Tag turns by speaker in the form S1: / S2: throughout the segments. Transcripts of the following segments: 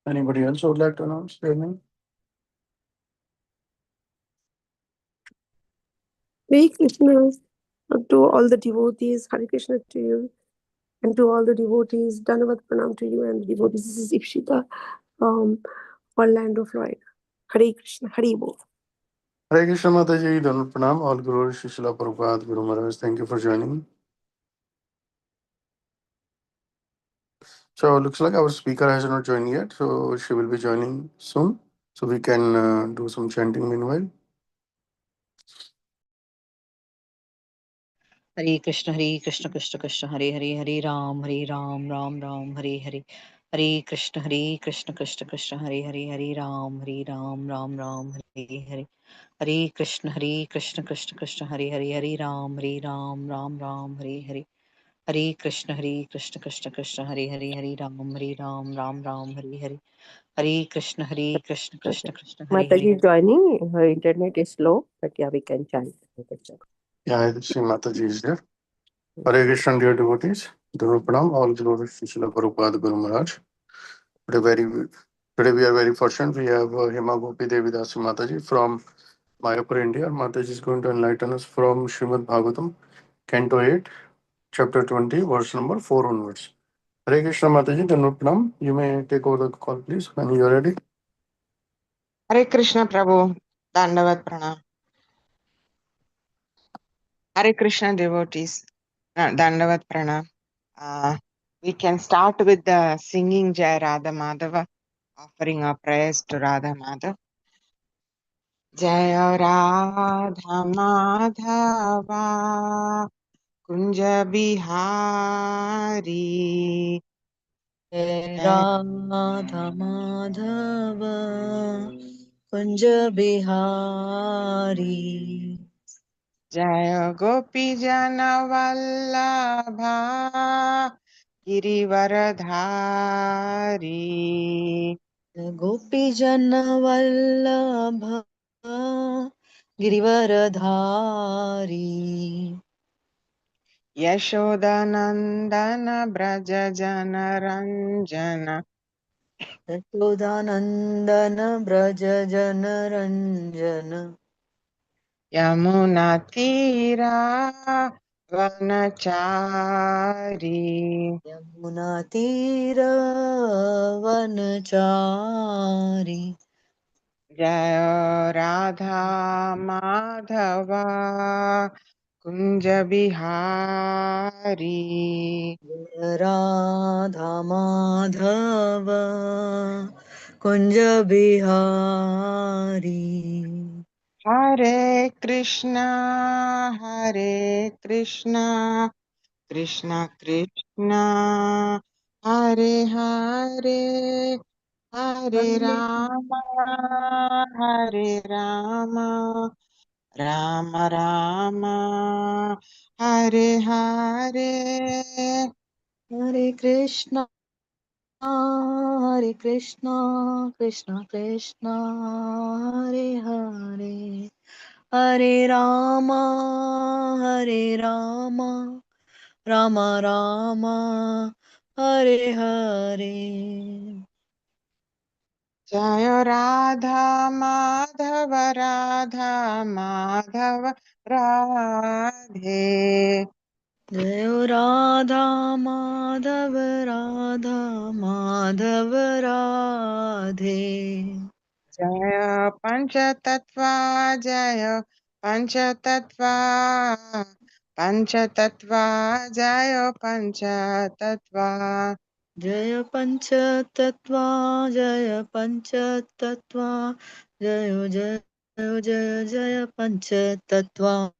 S1: Anybody else would like to announce their name?
S2: Hare Krishna to all the devotees, Hare Krishna to you, and to all the devotees, Dhanavat Pranam to you and the devotees. This is Ikshita from Orlando, Florida. Hare Krishna, Hare Bol.
S1: Hare Krishna Mataji, Dhanvat Pranam, all Guru Shishila Prabhupada, Guru Maharaj, thank you for joining. So looks like our speaker has not joined yet, so she will be joining soon. So we can do some chanting meanwhile.
S3: Hare Krishna Krishna Krishna Hare Hare Hare Ram Ram Ram Hare Hare Hare Krishna Krishna Krishna Hare Hare Hare Ram Ram Ram Hare Hare Hare Krishna Krishna Krishna Hare Hare Hare Ram Ram Hare Hare Hare Krishna Krishna Krishna Hare Hare Hare Ram Ram Hare Hare Hare Krishna Krishna Krishna Hare Hare.
S2: Mataji joining. Her internet is slow, but yeah, we can chant.
S1: Yeah, I see Mataji is there. Hare Krishna, dear devotees, Dhanvat Pranam, all Guru Shishila Prabhupada, Guru Maharaj. Today we are very fortunate. We have Hema Gopi Devi Dasi Mataji from Mayapur, India. Mataji is going to enlighten us from Srimad Bhagavatam, Canto 8, Chapter 20, verse number 4 onwards. Hare Krishna Mataji, Dhanvat Pranam. You may take over the call, please, when you are ready.
S4: Hare Krishna Prabhu, Dandavat Pranam. Hare Krishna devotees, Dandavat Pranam. We can start with the singing Jai Radha Madhava, offering our prayers to Radha Madhava. Jai Radha Madhava, Kunja Bihari.
S3: Jai Radha Madhava Kunja Bihari.
S4: Jaya Gopi Jana Vallabha Girivaradhari.
S3: Gopi Jana Vallabha Girivaradhari.
S4: Yashodanandana Braja Jana Ranjana.
S3: Yashodanandana Braja Jana Ranjana.
S4: Yamuna Tira Vanachari.
S3: Yamuna Tira Vanachari.
S4: Jaya Radha Madhava Kunja Bihari.
S3: Radha Madhava Kunja Bihari.
S4: Hare Krishna, Krishna Krishna, Hare Hare, Hare Rama, Hare Rama, Rama Rama, Hare Hare.
S3: Hare Krishna, Hare Krishna, Krishna Krishna, Hare Hare, Hare Rama, Hare Rama, Rama Rama, Hare Hare.
S4: Jaya Radha Madhava Radha Madhava Radhe.
S3: Jai Radha Madhav Radha Madhav Radhe.
S4: Jaya Panchatattva Jaya Panchatattva Panchatattva Jaya Panchatattva.
S3: Jaya Panchatattva Jaya Panchatattva Jaya Jaya Jaya Jaya Panchatattva.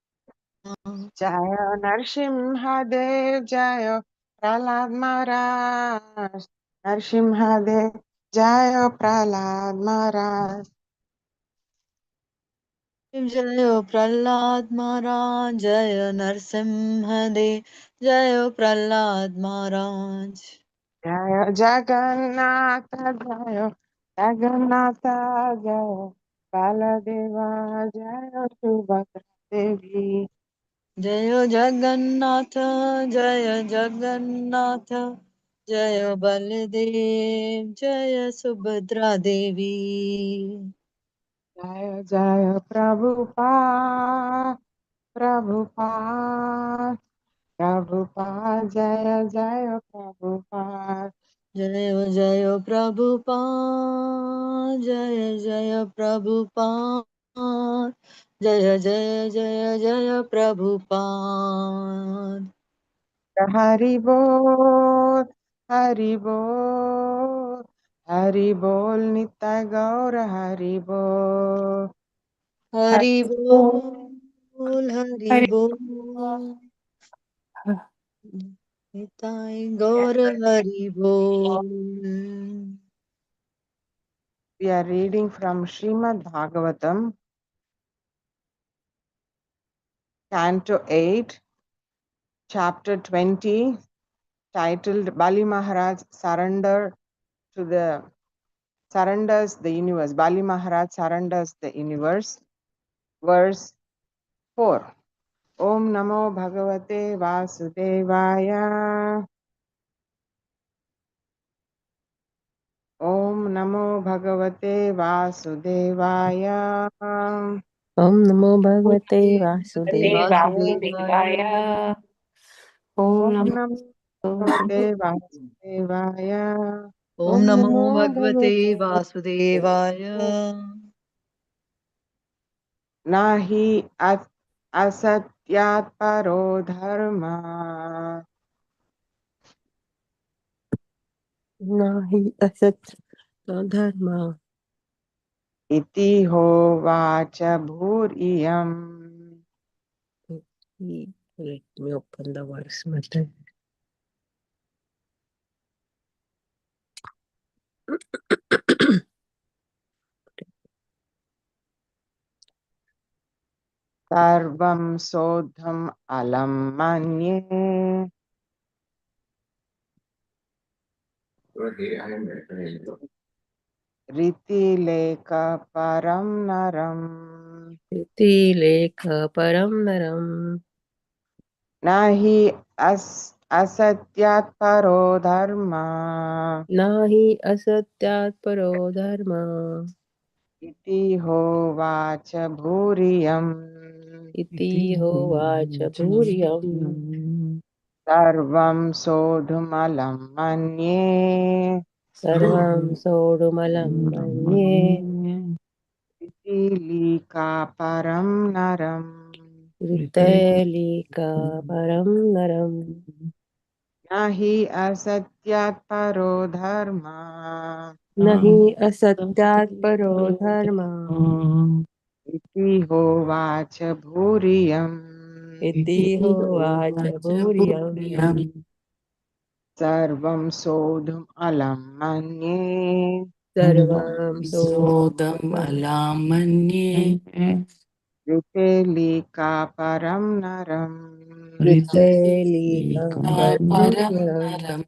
S4: Jaya Narsimhadev Jaya Prahlad Maharaj. Narsimhadev Jaya Prahlad Maharaj.
S3: Jaya Prahlad Maharaj Jaya Narsimhadev Jaya Prahlad Maharaj.
S4: Jaya Jagannatha Jaya Jagannatha Jaya Baladeva Jaya Subhadra Devi.
S3: Jaya Jagannatha Jaya Jagannatha जय बलदेव जय सुभद्रा देवी।
S4: जय जय प्रभुपाद प्रभुपाद प्रभुपाद जय जय प्रभुपाद।
S3: जय जय प्रभुपाद जय जय प्रभुपाद जय जय जय जय प्रभुपाद।
S4: हरि बोल हरि बोल हरि बोल नित्य गौर हरि बोल।
S3: हरि बोल हरि बोल निताय गौर हरि बोल।
S4: We are reading from Srimad Bhagavatam, Canto 8, Chapter 20, titled Bali Maharaj surrenders the universe. Bali Maharaj surrenders the universe. Verse 4. Om Namo Bhagavate Vasudevaya. Om Namo Bhagavate Vasudevaya.
S2: Om Namo Bhagavate
S3: वासुदेवाय
S2: Vasudevaya.
S4: Om
S2: Om
S4: Namo Bhagavate Vasudevaya.
S3: ओम
S2: Om
S3: नमो
S2: Namo
S3: भगवते
S2: Bhagavate
S3: वासुदेवाय।
S4: Nahi asatyat paro dharma
S2: Nahi Asat Dharma.
S4: iti hovacha bhuriyam.
S2: Let me open the verse, Mother.
S4: Sarvam sodham alam manye riti leka param naram.
S2: Iti Lekha Param Naram.
S4: Nahi asatyat paro dharma
S2: Nahi Asatyat Paro Dharma.
S4: iti hovacha bhuriyam.
S2: Iti Hovacha Bhuriyam.
S4: Sarvam sodhumalam manye
S2: Sarvam Sodumalam Manye.
S4: lika param naram.
S2: Vitelika Param Naram.
S4: Nahi asatyat paro dharma
S2: Nahi Asatyat Paro Dharma.
S4: iti hovacha bhuriyam.
S2: Iti Hovacha Bhuriyam.
S4: Sarvam sodhum alam manye
S2: Sarvam
S5: Sodam
S2: Sodumalam
S5: alamanye
S4: lika param naram.
S2: Vitelika Param
S5: param
S2: Naram.
S5: naram.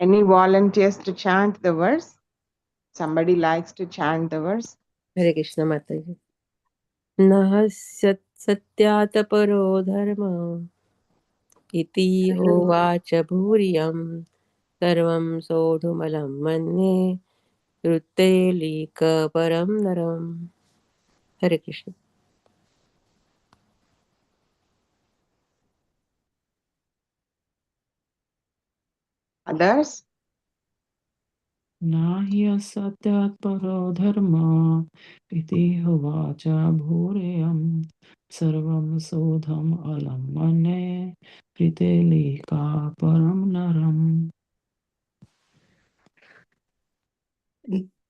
S4: Any volunteers to chant the verse? Somebody likes to chant the verse?
S2: Hare Krishna Mataji. Nah satyat paro dharma iti hovacha bhuriyam sarvam sodhumalam manye ruttelika param naram. Hare Krishna.
S4: Others?
S5: Nahi asatyat paro dharma iti hovacha bhureyam sarvam sodham alam mane pritelika param naram.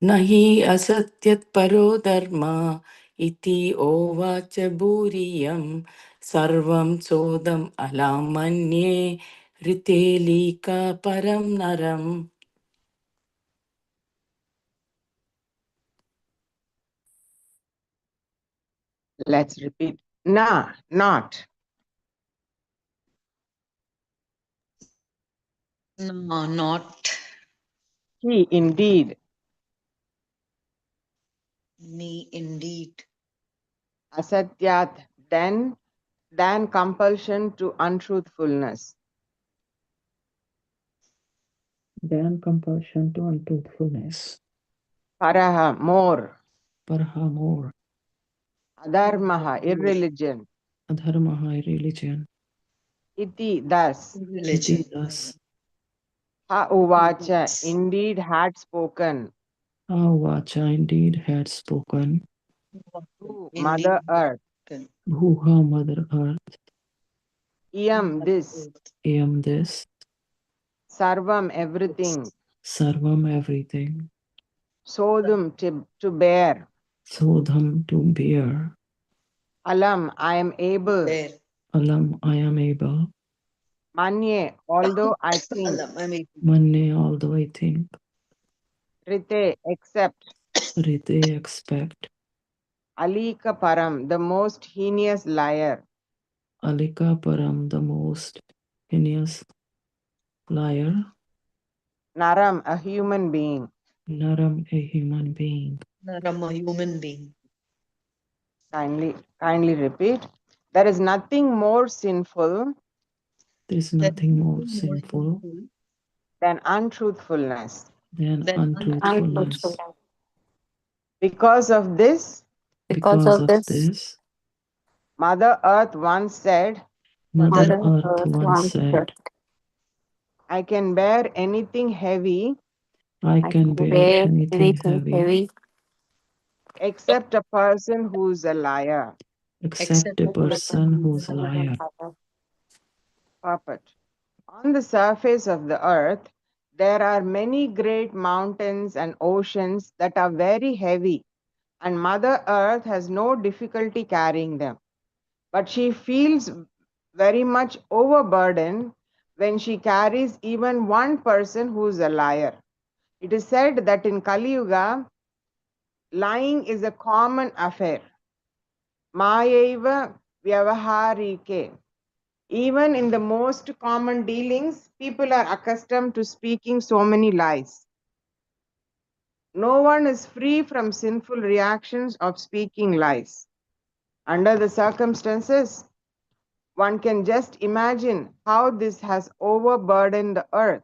S5: Nahi asatyat paro dharma iti ovacha bhuriyam sarvam sodam alamanye ritelika param naram.
S4: Let's repeat. Na, not.
S3: No, not
S4: He, indeed.
S3: me indeed.
S4: Asatyat, then compulsion to untruthfulness.
S5: than compulsion to untruthfulness.
S4: Paraha, more.
S5: Parha, more.
S4: Adharmaha, irreligion.
S5: Adharmaha, religion.
S4: Iti, thus.
S5: Iti, thus.
S4: Ha uvacha, indeed had spoken.
S5: Vacha indeed had spoken.
S4: To Mother Earth.
S5: Bhuha, Mother Earth.
S4: Iyam, this.
S5: Am this.
S4: Sarvam, everything.
S5: Sarvam, everything.
S4: Sodum, to bear.
S5: Sodham, to bear.
S4: Alam, I am able.
S5: Alam, I am able.
S4: Manye, although I think.
S5: Manne, although I think.
S4: Rite, except.
S5: Rite, expect.
S4: Alika Param, the most heinous liar.
S5: Alika Param, the most heinous liar.
S4: Naram, a human being.
S5: Naram, a human being.
S3: Naram, a human being.
S4: Kindly repeat. There is nothing more sinful
S5: There is nothing more sinful
S4: than untruthfulness.
S5: than untruthfulness.
S4: Because of this,
S5: Because of this,
S4: Mother Earth once said,
S5: Mother Earth once said,
S4: I can bear anything heavy
S5: I can bear anything heavy
S4: except a person who's a liar.
S5: except a person who's a liar.
S4: Puppet. On the surface of the earth, there are many great mountains and oceans that are very heavy, and Mother Earth has no difficulty carrying them. But she feels very much overburdened when she carries even one person who's a liar. It is said that in Kali Yuga, lying is a common affair. Mayaiva vyavaharike. Even in the most common dealings, people are accustomed to speaking so many lies. No one is free from sinful reactions of speaking lies. Under the circumstances, one can just imagine how this has overburdened the earth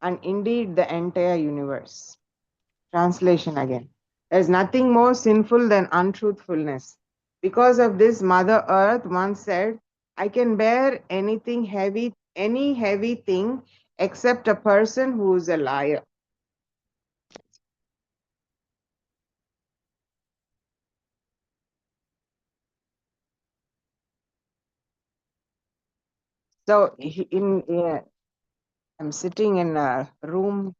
S4: and indeed the entire universe. Translation again. There is nothing more sinful than untruthfulness. Because of this, Mother Earth once said, I can bear anything heavy, any heavy thing except a person who is a liar. So I'm sitting in a room,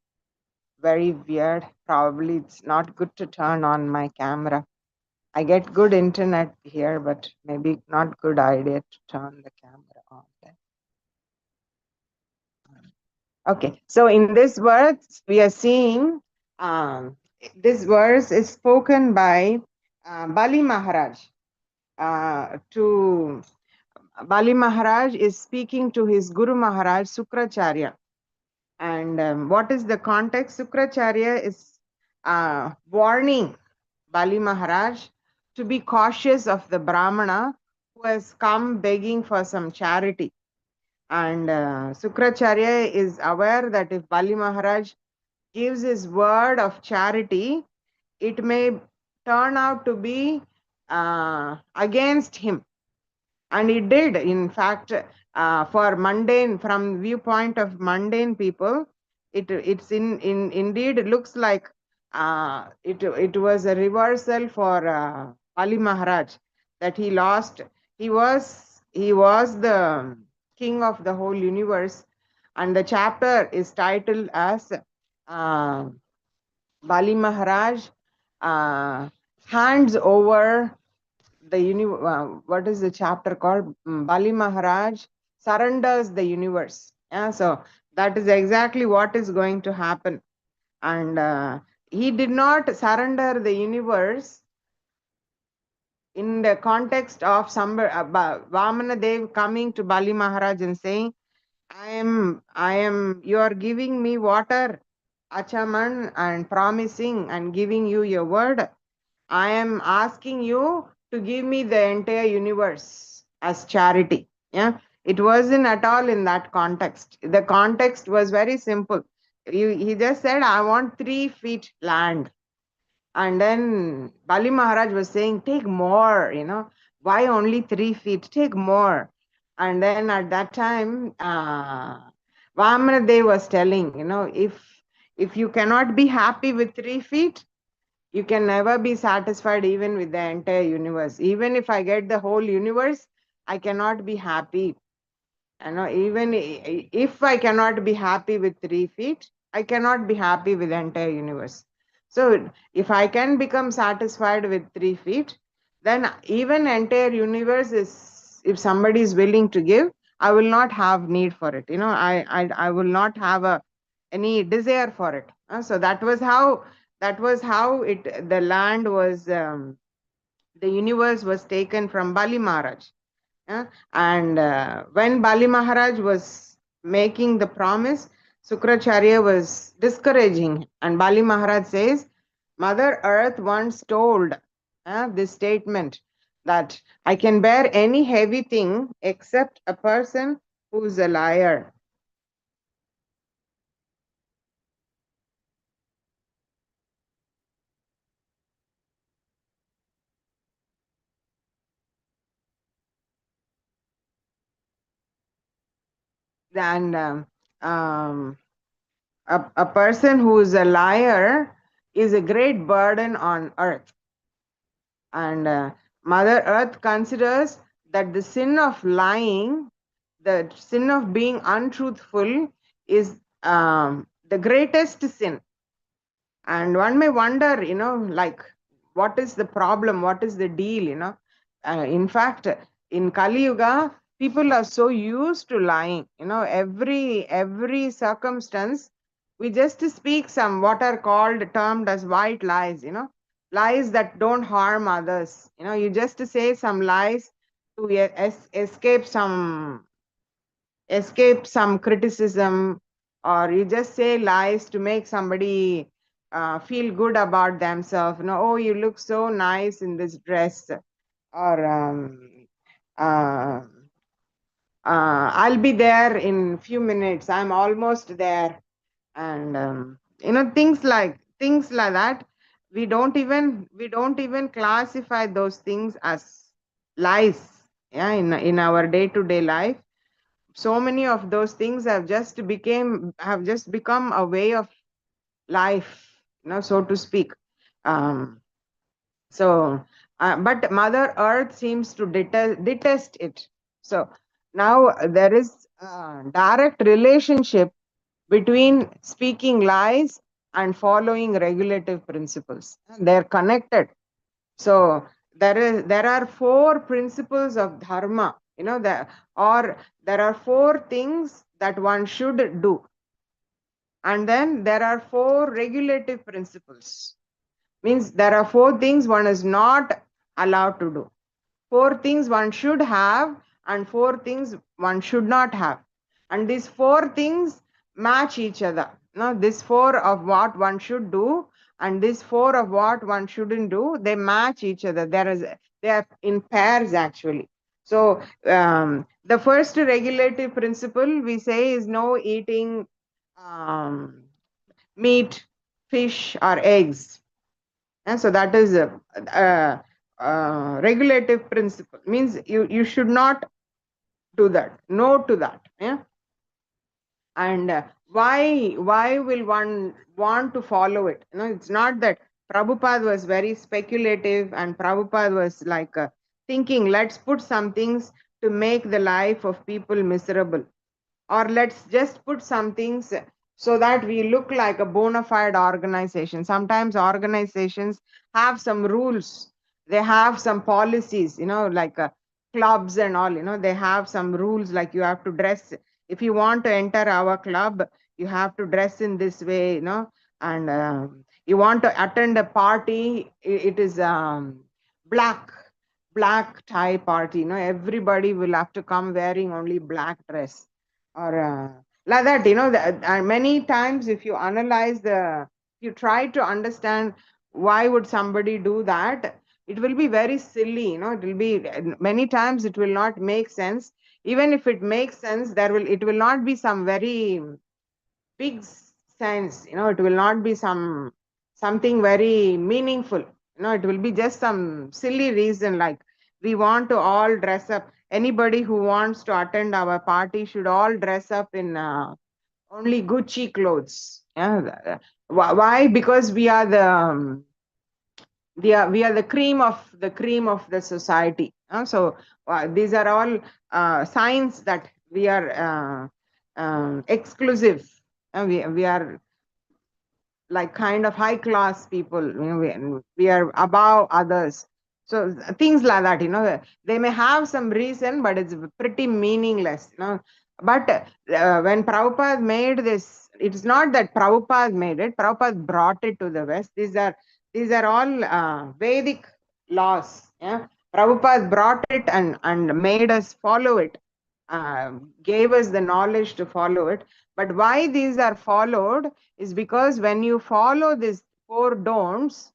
S4: very weird. Probably it's not good to turn on my camera. I get good internet here, but maybe not good idea to turn the camera on. Okay, so in this verse, we are seeing this verse is spoken by Bali Maharaj. To Bali Maharaj is speaking to his Guru Maharaj Sukracharya. And what is the context? Sukracharya is warning Bali Maharaj to be cautious of the Brahmana who has come begging for some charity. And Sukracharya is aware that if Bali Maharaj gives his word of charity, it may turn out to be against him. And it did. In fact, for mundane, from viewpoint of mundane people, indeed it looks like it was a reversal for Ali Maharaj, that he lost. He was the king of the whole universe, and the chapter is titled as Bali Maharaj hands over what is the chapter called? Bali Maharaj surrenders the universe. Yeah, so that is exactly what is going to happen. And he did not surrender the universe in the context of Vamana Dev coming to Bali Maharaj and saying, you are giving me water, Achaman, and promising and giving you your word. I am asking you to give me the entire universe as charity. Yeah, it wasn't at all in that context. The context was very simple. He just said, I want 3 feet land. And then Bali Maharaj was saying, take more, why only 3 feet? Take more. And then at that time, Vamana was telling, if you cannot be happy with 3 feet, you can never be satisfied even with the entire universe. Even if I get the whole universe, I cannot be happy. Even if I cannot be happy with 3 feet, I cannot be happy with the entire universe. So if I can become satisfied with 3 feet, then even entire universe is, if somebody is willing to give, I will not have need for it. I will not have any desire for it. So that was how it, the land was, the universe was taken from Bali Maharaj. And when Bali Maharaj was making the promise, Sukracharya was discouraging. And Bali Maharaj says, Mother Earth once told this statement that I can bear any heavy thing except a person who's a liar. And a person who is a liar is a great burden on earth. And Mother Earth considers that the sin of lying, the sin of being untruthful, is the greatest sin. And one may wonder, like, what is the problem? What is the deal? In fact, in Kali Yuga, people are so used to lying. Every circumstance, we just speak some what are termed as white lies. Lies that don't harm others. You just say some lies to escape some criticism, or you just say lies to make somebody feel good about themselves. Oh, you look so nice in this dress, or I'll be there in few minutes, I'm almost there. And things like that. We don't even classify those things as lies. Yeah, in our day-to-day life, so many of those things have just become a way of life, so to speak. um, but Mother Earth seems to detest it. So now there is a direct relationship between speaking lies and following regulative principles. They're connected. So there are 4 principles of dharma, or there are 4 things that one should do. And then there are 4 regulative principles. Means there are 4 things one is not allowed to do. 4 things one should have, and 4 things one should not have. And these 4 things match each other. This 4 of what one should do and this 4 of what one shouldn't do, they match each other. They are in pairs actually. So the first regulative principle we say is no eating meat, fish, or eggs. And so that is a regulative principle. Means you should not do that. No to that. Yeah. And why will one want to follow it? It's not that Prabhupada was very speculative and Prabhupada was like thinking, let's put some things to make the life of people miserable, or let's just put some things so that we look like a bona fide organization. Sometimes organizations have some rules, they have some policies, like clubs and all. They have some rules, like you have to dress. If you want to enter our club, you have to dress in this way. And you want to attend a party, it is black tie party. Everybody will have to come wearing only black dress, or like that. And many times if you you try to understand why would somebody do that, it will be very silly. It will be, many times it will not make sense. Even if it makes sense, it will not be some very big sense. It will not be something very meaningful. It will be just some silly reason, like we want to all dress up. Anybody who wants to attend our party should all dress up in only Gucci clothes. Yeah. Why? Because we are the cream of the society. So these are all signs that we are exclusive. We are like kind of high class people. We are above others. So things like that, they may have some reason, but it's pretty meaningless. But when Prabhupada made this, it's not that Prabhupada made it. Prabhupada brought it to the West. These are all Vedic laws. Yeah, Prabhupada brought it and made us follow it. Gave us the knowledge to follow it. But why these are followed is because when you follow these 4 don'ts,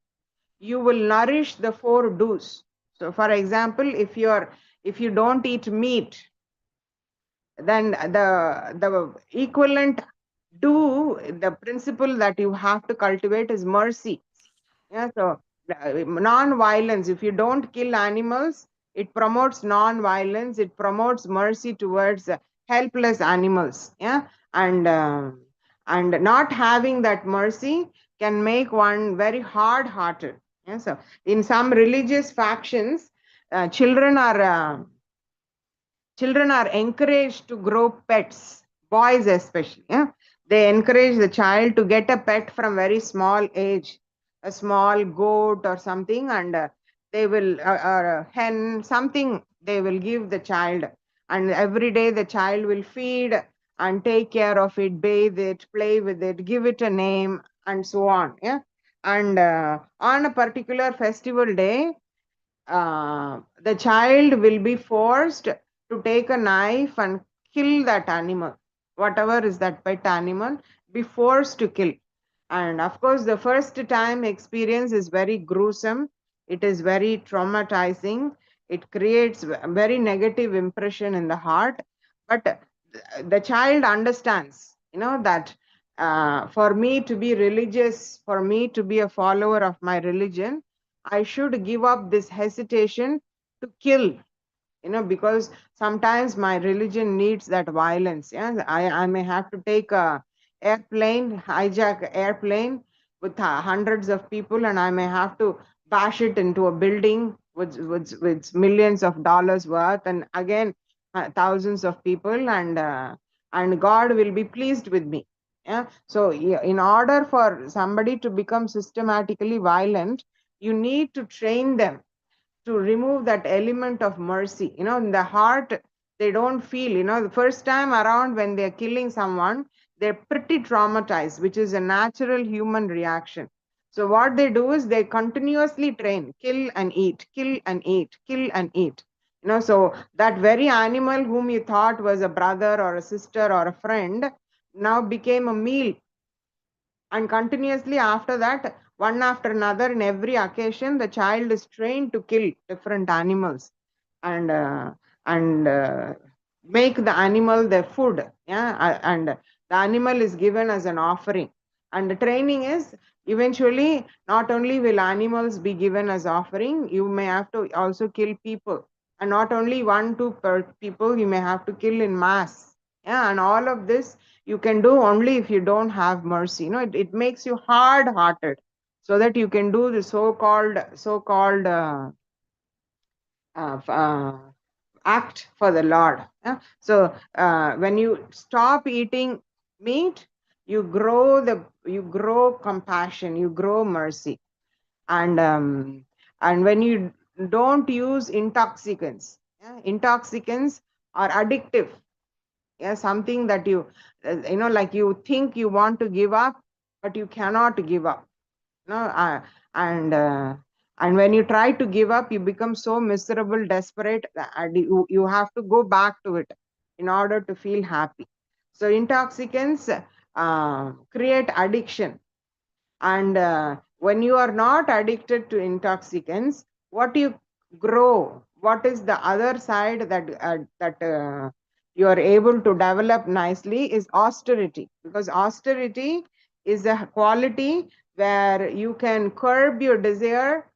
S4: you will nourish the 4 do's. So for example, if you don't eat meat, then the equivalent do, the principle that you have to cultivate is mercy. Yeah, so non-violence. If you don't kill animals, it promotes non-violence. It promotes mercy towards helpless animals. Yeah, and not having that mercy can make one very hard-hearted. Yeah, so in some religious factions, children are encouraged to grow pets, boys especially. Yeah? They encourage the child to get a pet from very small age, a small goat or something, and they will, or a hen, something they will give the child. And every day the child will feed and take care of it, bathe it, play with it, give it a name, and so on. Yeah. And on a particular festival day, the child will be forced to take a knife and kill that animal, whatever is that pet animal, be forced to kill. And of course, the first time experience is very gruesome. It is very traumatizing. It creates a very negative impression in the heart. But the child understands, that for me to be religious, for me to be a follower of my religion, I should give up this hesitation to kill, because sometimes my religion needs that violence. Yeah, I may have to take a airplane, hijack an airplane with hundreds of people, and I may have to bash it into a building with millions of dollars worth, and again thousands of people, and God will be pleased with me. Yeah. So in order for somebody to become systematically violent, you need to train them to remove that element of mercy. In the heart, they don't feel, the first time around when they're killing someone, they're pretty traumatized, which is a natural human reaction. So what they do is they continuously train, kill and eat, kill and eat, kill and eat. So that very animal whom you thought was a brother or a sister or a friend now became a meal. And continuously after that, one after another, in every occasion, the child is trained to kill different animals and make the animal their food. Yeah, and the animal is given as an offering. And the training is eventually not only will animals be given as offering, you may have to also kill people, and not only 1-2 per people, you may have to kill in mass. Yeah, and all of this you can do only if you don't have mercy. It makes you hard hearted, so that you can do the so-called act for the Lord. Yeah? So when you stop eating meat, you grow compassion, you grow mercy. And when you don't use intoxicants, intoxicants are addictive. Yeah, something that like you think you want to give up, but you cannot give up. And when you try to give up, you become so miserable, desperate, and you have to go back to it in order to feel happy. So intoxicants create addiction. And when you are not addicted to intoxicants, what you grow, what is the other side that you are able to develop nicely is austerity. Because austerity is a quality where you can curb your desire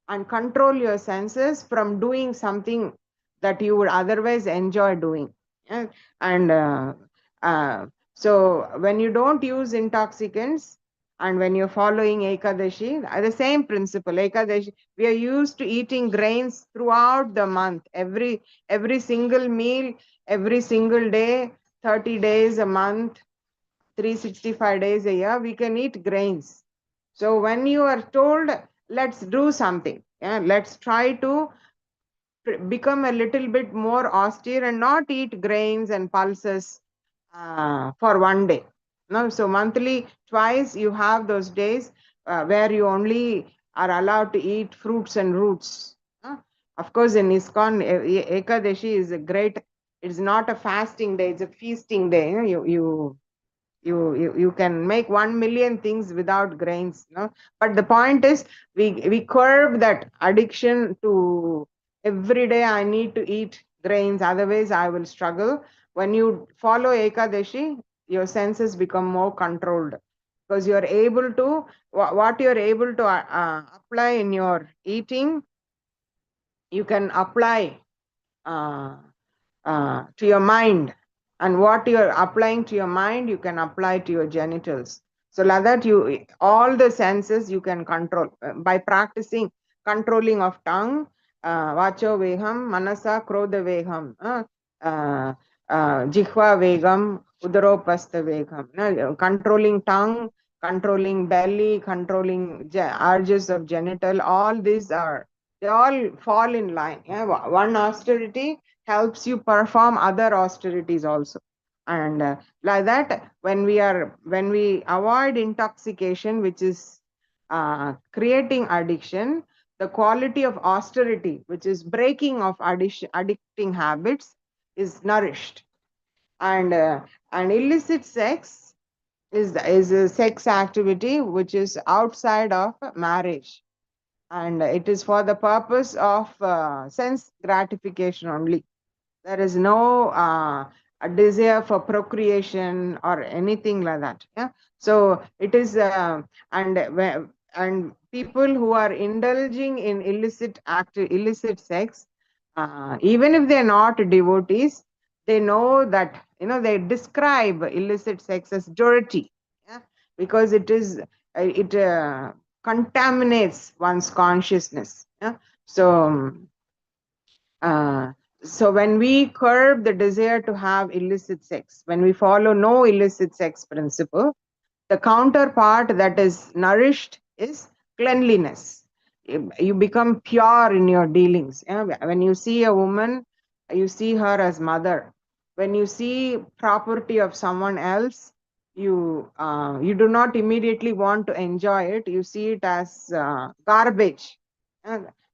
S4: and control your senses from doing something that you would otherwise enjoy doing. Yeah? And so when you don't use intoxicants, and when you're following Ekadashi, the same principle, Ekadashi, we are used to eating grains throughout the month, every single meal, every single day, 30 days a month, 365 days a year, we can eat grains. So when you are told, let's do something, let's try to become a little bit more austere and not eat grains and pulses for one day. No, so monthly, twice you have those days where you only are allowed to eat fruits and roots. Of course, in ISKCON, Ekadashi is a great. It's not a fasting day; it's a feasting day. You can make 1 million things without grains. No, but the point is, we curb that addiction to every day I need to eat grains, otherwise I will struggle. When you follow Ekadashi, your senses become more controlled, because you are able to, what you are able to apply in your eating, you can apply to your mind, and what you are applying to your mind, you can apply to your genitals. So like that, you all the senses you can control by practicing controlling of tongue, vacho vegam, manasa krodha vegam, jihva vegam, udaropastha vegam. Controlling tongue, controlling belly, controlling urges of genital, all these are, they all fall in line. One austerity helps you perform other austerities also. And like that, when we avoid intoxication, which is creating addiction, the quality of austerity, which is breaking of addicting habits, is nourished. And illicit sex is a sex activity which is outside of marriage, and it is for the purpose of sense gratification only. There is no a desire for procreation or anything like that. So it is and people who are indulging in illicit sex, even if they're not devotees, they know that, they describe illicit sex as dirty. Because it contaminates one's consciousness. So uh, so when we curb the desire to have illicit sex, when we follow no illicit sex principle, the counterpart that is nourished is cleanliness. You become pure in your dealings. When you see a woman, you see her as mother. When you see property of someone else, you do not immediately want to enjoy it. You see it as garbage.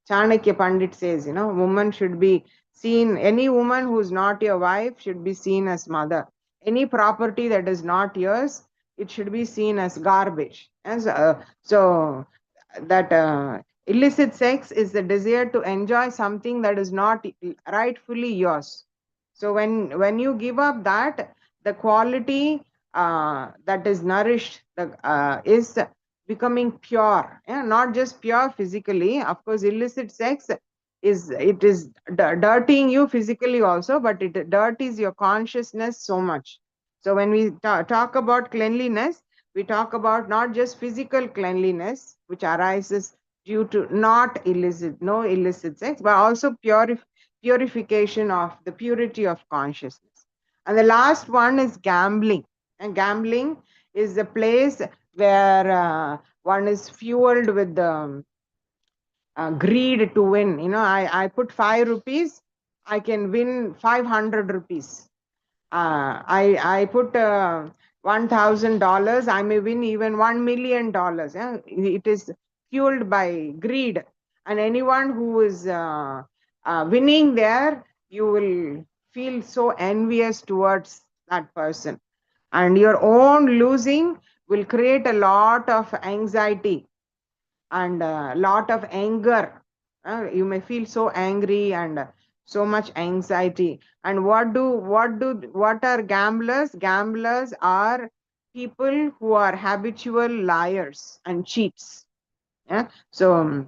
S4: Chanakya Pandit says, woman should be seen, any woman who is not your wife should be seen as mother. Any property that is not yours, it should be seen as garbage. And so that illicit sex is the desire to enjoy something that is not rightfully yours. So when you give up that, the quality that is nourished is becoming pure. Not just pure physically. Of course, illicit sex is dirtying you physically also, but it dirties your consciousness so much. So when we talk about cleanliness, we talk about not just physical cleanliness, which arises due to no illicit sex, but also purification of the purity of consciousness. And the last one is gambling. And gambling is the place where one is fueled with the greed to win. I put 5 rupees, I can win 500 rupees. I put $1,000, I may win even $1 million. It is fueled by greed. And anyone who is winning there, you will feel so envious towards that person. And your own losing will create a lot of anxiety and a lot of anger. You may feel so angry and so much anxiety. And what are gamblers? Gamblers are people who are habitual liars and cheats. Yeah? So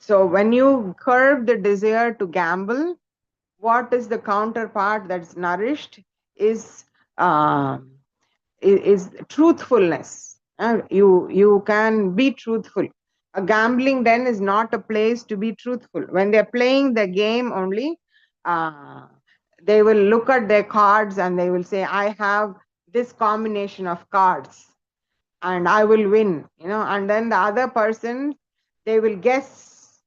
S4: when you curb the desire to gamble, what is the counterpart that's nourished is truthfulness. You can be truthful. A gambling den is not a place to be truthful. When they're playing the game only, they will look at their cards and they will say, I have this combination of cards and I will win, and then the other person, they will guess,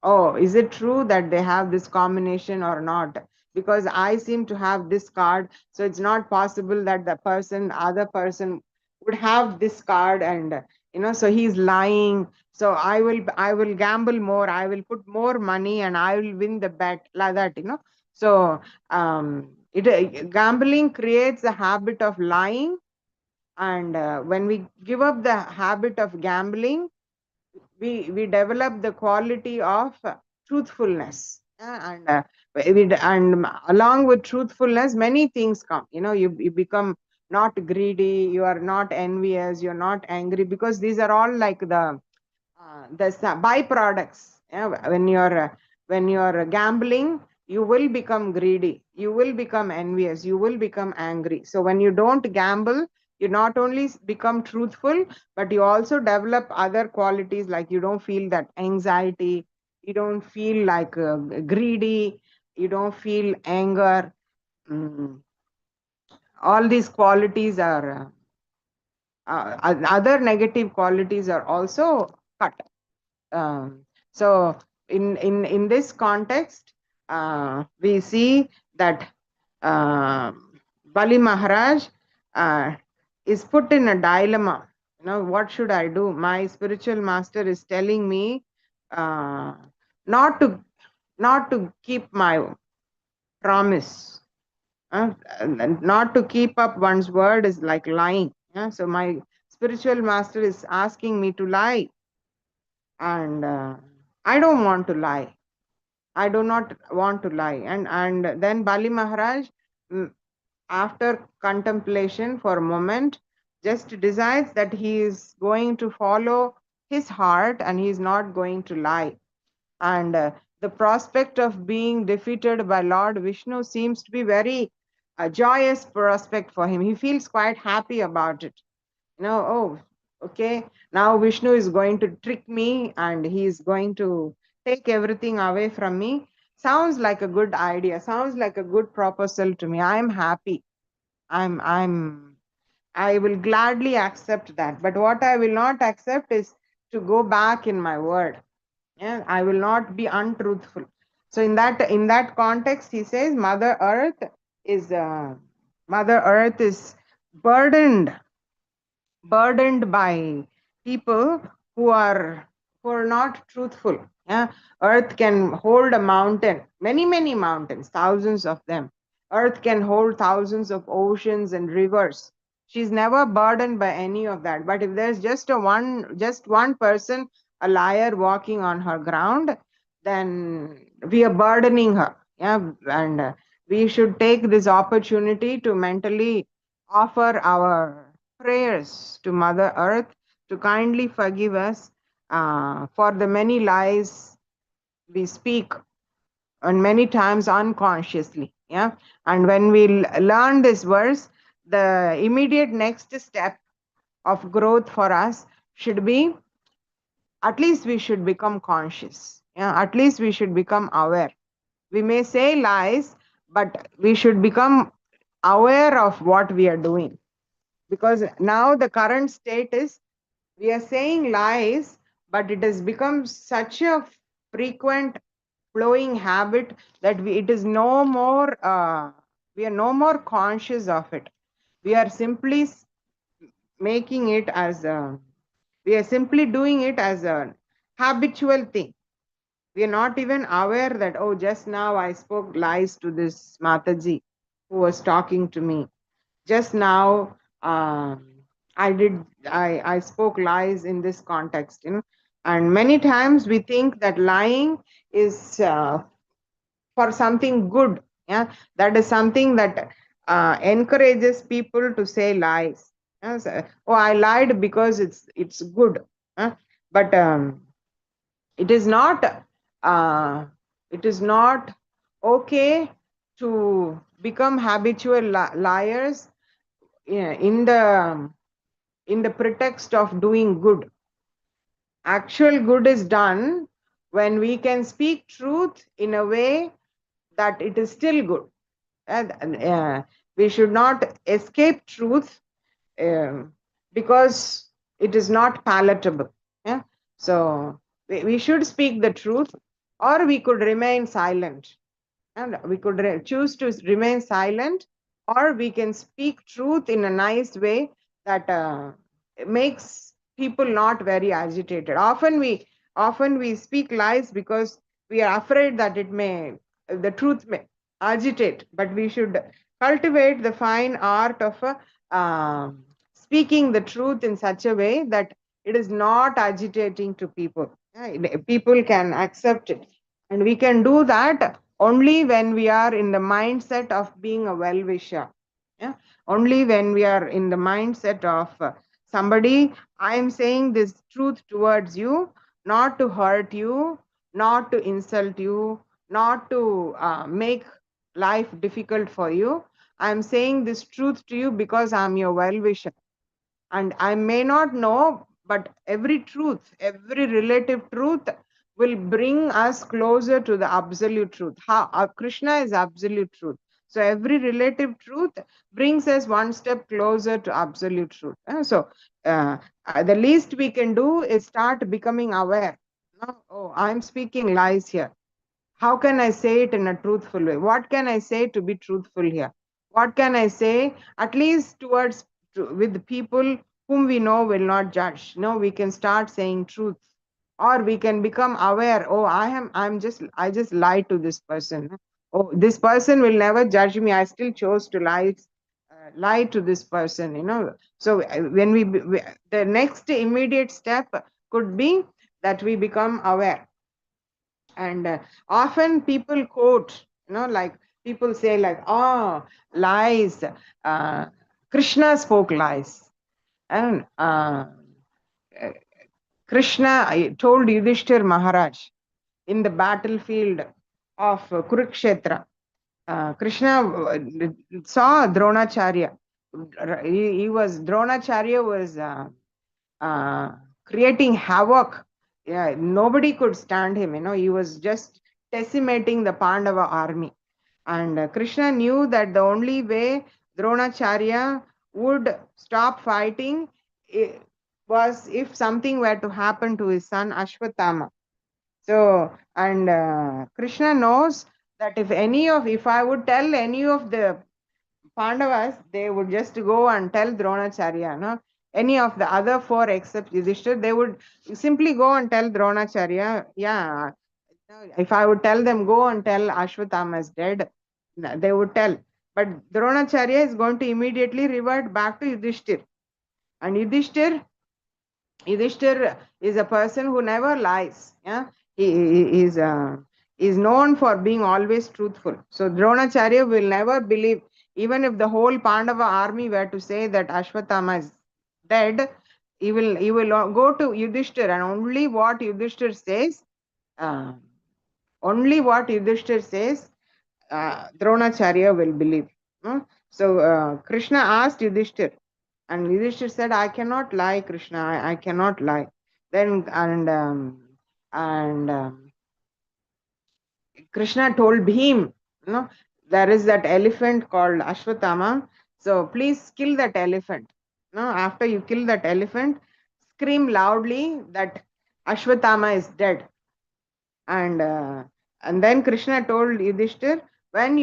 S4: oh, is it true that they have this combination or not? Because I seem to have this card, so it's not possible that the other person would have this card, and so he's lying. So I will gamble more, I will put more money and I will win the bet, like that. So gambling creates a habit of lying, and when we give up the habit of gambling, we develop the quality of truthfulness. And along with truthfulness, many things come. You become not greedy, you are not envious, you're not angry, because these are all like the byproducts. When you're gambling, you will become greedy, you will become envious, you will become angry. So when you don't gamble, you not only become truthful, but you also develop other qualities, like you don't feel that anxiety, you don't feel like greedy, you don't feel anger. Mm, all these qualities are other negative qualities are also cut. So in this context, we see that Bali Maharaj is put in a dilemma. What should I do? My spiritual master is telling me not to keep my promise. And not to keep up one's word is like lying. So my spiritual master is asking me to lie, and I don't want to lie. I do not want to lie. And then Bali Maharaj, after contemplation for a moment, just decides that he is going to follow his heart and he is not going to lie. And the prospect of being defeated by Lord Vishnu seems to be very joyous prospect for him. He feels quite happy about it. Oh, okay, now Vishnu is going to trick me and he is going to take everything away from me. Sounds like a good idea, sounds like a good proposal to me. I am happy. I will gladly accept that. But what I will not accept is to go back in my word. I will not be untruthful. So in that context, he says Mother Earth is burdened by people who are not truthful. Earth can hold a mountain, many mountains, thousands of them. Earth can hold thousands of oceans and rivers. She's never burdened by any of that. But if there's just one person, a liar, walking on her ground, then we are burdening her. And we should take this opportunity to mentally offer our prayers to Mother Earth to kindly forgive us for the many lies we speak, and many times unconsciously. And when we learn this verse, the immediate next step of growth for us should be, at least we should become conscious. At least we should become aware. We may say lies, but we should become aware of what we are doing. Because now the current state is, we are saying lies, but it has become such a frequent flowing habit that it is no more, we are no more conscious of it. We are simply making it as we are simply doing it as a habitual thing. We are not even aware that, oh, just now I spoke lies to this Mataji who was talking to me. Just now I spoke lies in this context. And many times we think that lying is for something good. That is something that encourages people to say lies. Oh, I lied because it's good. But it is not okay to become habitual liars in the pretext of doing good. Actual good is done when we can speak truth in a way that it is still good. And we should not escape truth because it is not palatable. Yeah? So we should speak the truth, or we could remain silent. And we could choose to remain silent, or we can speak truth in a nice way that makes people not very agitated. Often we speak lies because we are afraid that the truth may agitate. But we should cultivate the fine art of speaking the truth in such a way that it is not agitating to people. People can accept it, and we can do that only when we are in the mindset of being a well-wisher. Yeah? Only when we are in the mindset of somebody, I am saying this truth towards you, not to hurt you, not to insult you, not to make life difficult for you. I am saying this truth to you because I am your well-wisher. And I may not know, but every truth, every relative truth will bring us closer to the absolute truth. Krishna is absolute truth. So every relative truth brings us one step closer to absolute truth. The least we can do is start becoming aware. No? Oh, I'm speaking lies here. How can I say it in a truthful way? What can I say to be truthful here? What can I say, at least with people whom we know will not judge? No, we can start saying truth, or we can become aware. Oh, I just lied to this person. Oh, this person will never judge me. I still chose to lie to this person. So when the next immediate step could be that we become aware. And often people quote, like people say, like, oh, lies, Krishna spoke lies. And Krishna told Yudhishthir Maharaj in the battlefield of Kurukshetra. Krishna saw Dronacharya. Dronacharya was creating havoc. Yeah, nobody could stand him. He was just decimating the Pandava army. And Krishna knew that the only way Dronacharya would stop fighting was if something were to happen to his son Ashwatthama. So, and Krishna knows that if I would tell any of the Pandavas, they would just go and tell Dronacharya, no? Any of the other four except Yudhishthir, they would simply go and tell Dronacharya, yeah, if I would tell them, go and tell Ashwatthama is dead, they would tell. But Dronacharya is going to immediately revert back to Yudhishthir. And Yudhishthir is a person who never lies. Yeah, he is known for being always truthful. So Dronacharya will never believe, even if the whole Pandava army were to say that Ashwatthama is dead, he will go to Yudhishthir, and only what Yudhishthir says, Dronacharya will believe. So Krishna asked Yudhishthir, and Yudhishthir said, I cannot lie, Krishna, I cannot lie. Then Krishna told Bhim, there is that elephant called Ashwatthama. So please kill that elephant. After you kill that elephant, scream loudly that Ashwatthama is dead. And then Krishna told Yudhishthir, when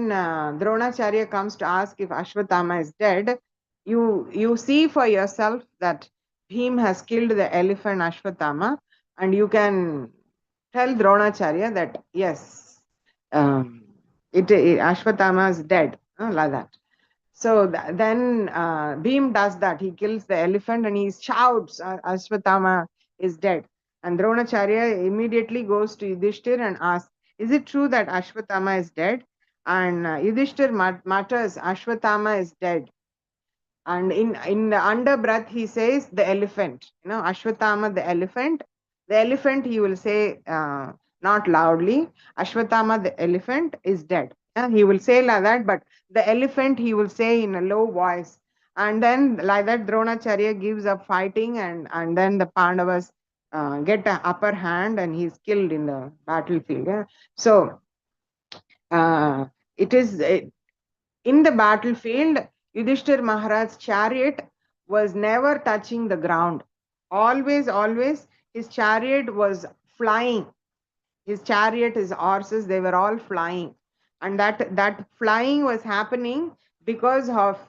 S4: Dronacharya comes to ask if Ashwatthama is dead, you see for yourself that Bhim has killed the elephant Ashwatthama, and you can tell Dronacharya that yes, Ashwatthama is dead, like that. So then Bhim does that. He kills the elephant and he shouts, Ashwatthama is dead. And Dronacharya immediately goes to Yudhishthir and asks, is it true that Ashwatthama is dead? and Yudhishthir mutters, Ashwatthama is dead. And in the underbreath, he says the elephant, Ashwatthama, the elephant. The elephant, he will say, not loudly, Ashwatthama, the elephant, is dead. He will say like that, but the elephant, he will say in a low voice. And then, like that, Dronacharya gives up fighting, and then the Pandavas get an upper hand, and he's killed in the battlefield. So, it is in the battlefield, Yudhishthir Maharaj's chariot was never touching the ground. Always, his chariot was flying. His chariot, his horses, they were all flying. And that flying was happening because of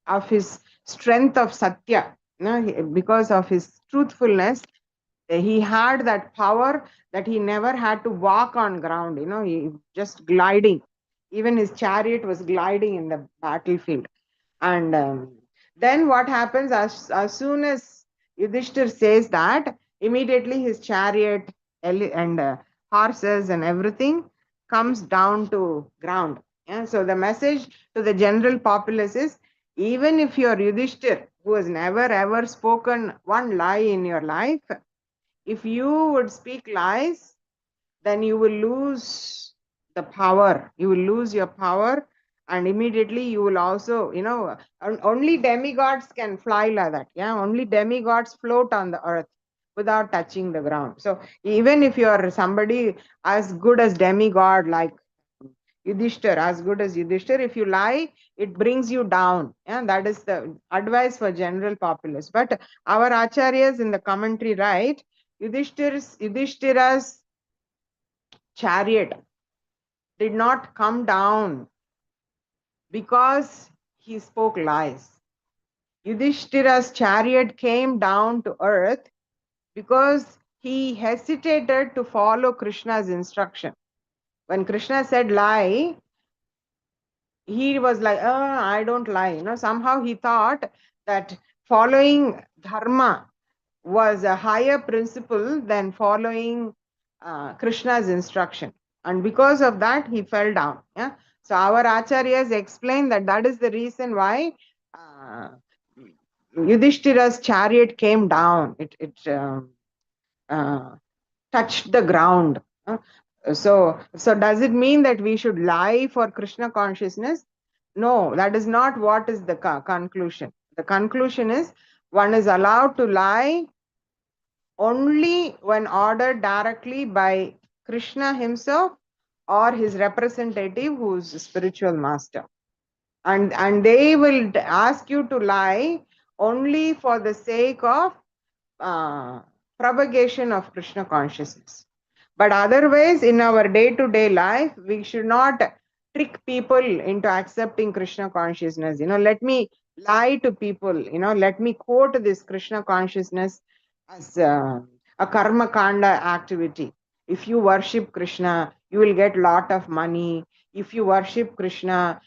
S4: of his strength of Satya, because of his truthfulness. He had that power that he never had to walk on ground, he just gliding. Even his chariot was gliding in the battlefield. And then what happens, as soon as Yudhishthir says that, immediately his chariot and horses and everything comes down to ground. So the message to the general populace is, even if you're Yudhishthir, who has never ever spoken one lie in your life, if you would speak lies, then you will lose the power. You will lose your power, and immediately you will also, only demigods can fly like that. Only demigods float on the earth without touching the ground. So even if you are somebody as good as demigod, like Yudhishthir, as good as Yudhishthir, if you lie, it brings you down. That is the advice for general populace. But our acharyas in the commentary write, Yudhishthira's chariot did not come down because he spoke lies. Yudhishthira's chariot came down to earth because he hesitated to follow Krishna's instruction. When Krishna said lie, he was like, I don't lie. Somehow he thought that following dharma was a higher principle than following Krishna's instruction. And because of that, he fell down. So our acharyas explain that is the reason why Yudhishthira's chariot came down. It touched the ground. So does it mean that we should lie for Krishna consciousness? No, that is not what is the conclusion. The conclusion is, one is allowed to lie only when ordered directly by Krishna himself or his representative, who is the spiritual master. And they will ask you to lie only for the sake of propagation of Krishna consciousness. But otherwise, in our day-to-day life, we should not trick people into accepting Krishna consciousness. Let me lie to people. Let me quote this Krishna consciousness as a karma kanda activity. If you worship Krishna, you will get lot of money. If you worship Krishna,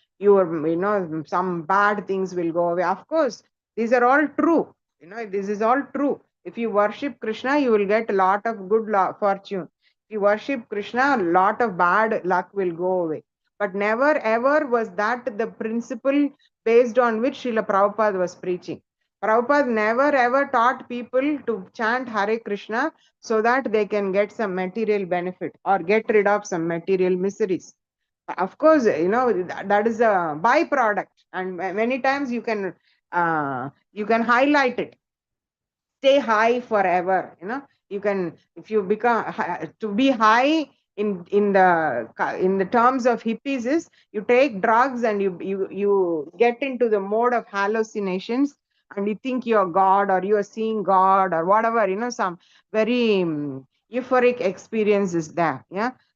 S4: some bad things will go away. Of course, these are all true. This is all true. If you worship Krishna, you will get a lot of good fortune. If you worship Krishna, a lot of bad luck will go away. But never ever was that the principle based on which Srila Prabhupada was preaching. Prabhupada never ever taught people to chant Hare Krishna so that they can get some material benefit or get rid of some material miseries. Of course, that is a byproduct, and many times you can highlight it. Stay high forever. You can, if you become to be high in the terms of hippies, is you take drugs and you get into the mode of hallucinations, and you think you're God or you're seeing God or whatever. Some very euphoric experience is there.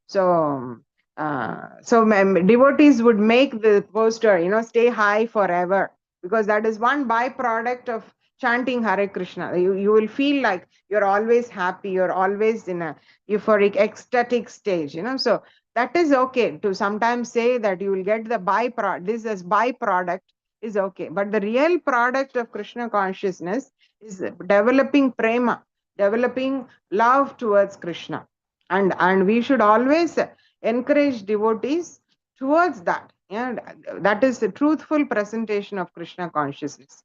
S4: So devotees would make the poster, stay high forever, because that is one byproduct of chanting Hare Krishna. You will feel like you're always happy, you're always in a euphoric, ecstatic stage. So that is okay to sometimes say that you will get the byproduct. This as byproduct is okay. But the real product of Krishna consciousness is developing prema, developing love towards Krishna. And we should always encourage devotees towards that. Yeah, that is a truthful presentation of Krishna consciousness.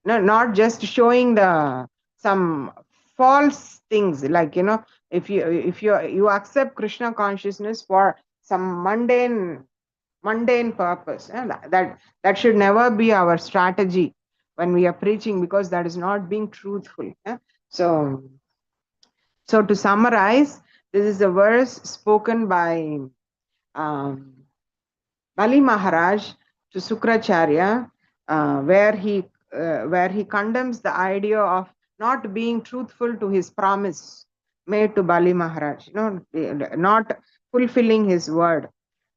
S4: No, not just showing the some false things, like, if you accept Krishna consciousness for some mundane purpose, and that should never be our strategy when we are preaching, because that is not being truthful. Yeah? So to summarize, this is a verse spoken by um, Bali Maharaj to Sukracharya, where he condemns the idea of not being truthful to his promise made to Bali Maharaj, not fulfilling his word.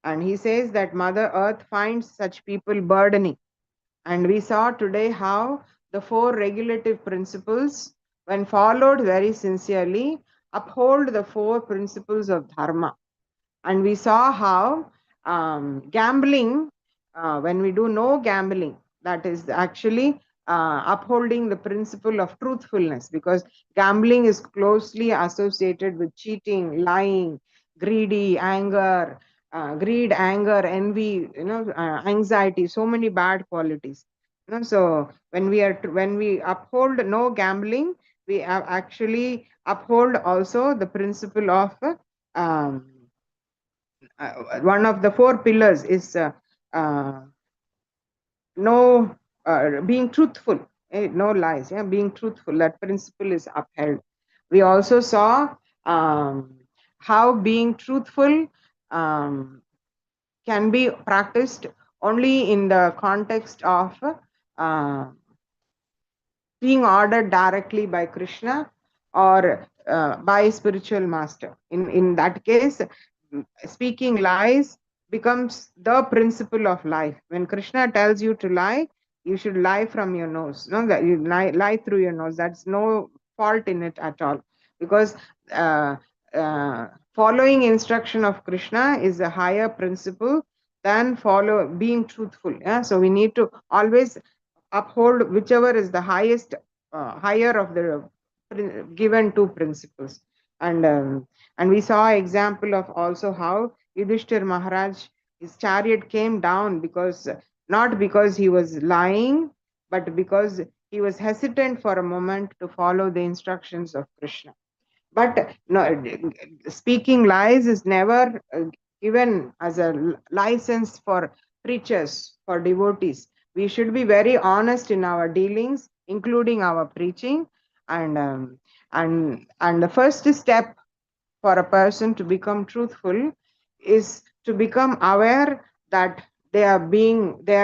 S4: And he says that Mother Earth finds such people burdening. And we saw today how the four regulative principles, when followed very sincerely, uphold the four principles of Dharma. And we saw how gambling, when we do no gambling, that is actually upholding the principle of truthfulness, because gambling is closely associated with cheating, lying, greedy, greed, anger, envy, anxiety, so many bad qualities. So when we uphold no gambling, we have actually uphold also the principle of one of the four pillars is no being truthful, no lies, being truthful. That principle is upheld. We also saw how being truthful can be practiced only in the context of being ordered directly by Krishna or by spiritual master. In that case, speaking lies becomes the principle of life. When Krishna tells you to lie, you should lie from your nose. No, that you lie through your nose. That's no fault in it at all, because following instruction of Krishna is a higher principle than being truthful. Yeah, so we need to always uphold whichever is the higher of the given two principles. And we saw example of also how Yudhishthir Maharaj, his chariot came down because not because he was lying, but because he was hesitant for a moment to follow the instructions of Krishna. But no, speaking lies is never given as a license for preachers, for devotees. We should be very honest in our dealings, including our preaching. And the first step for a person to become truthful is to become aware that they are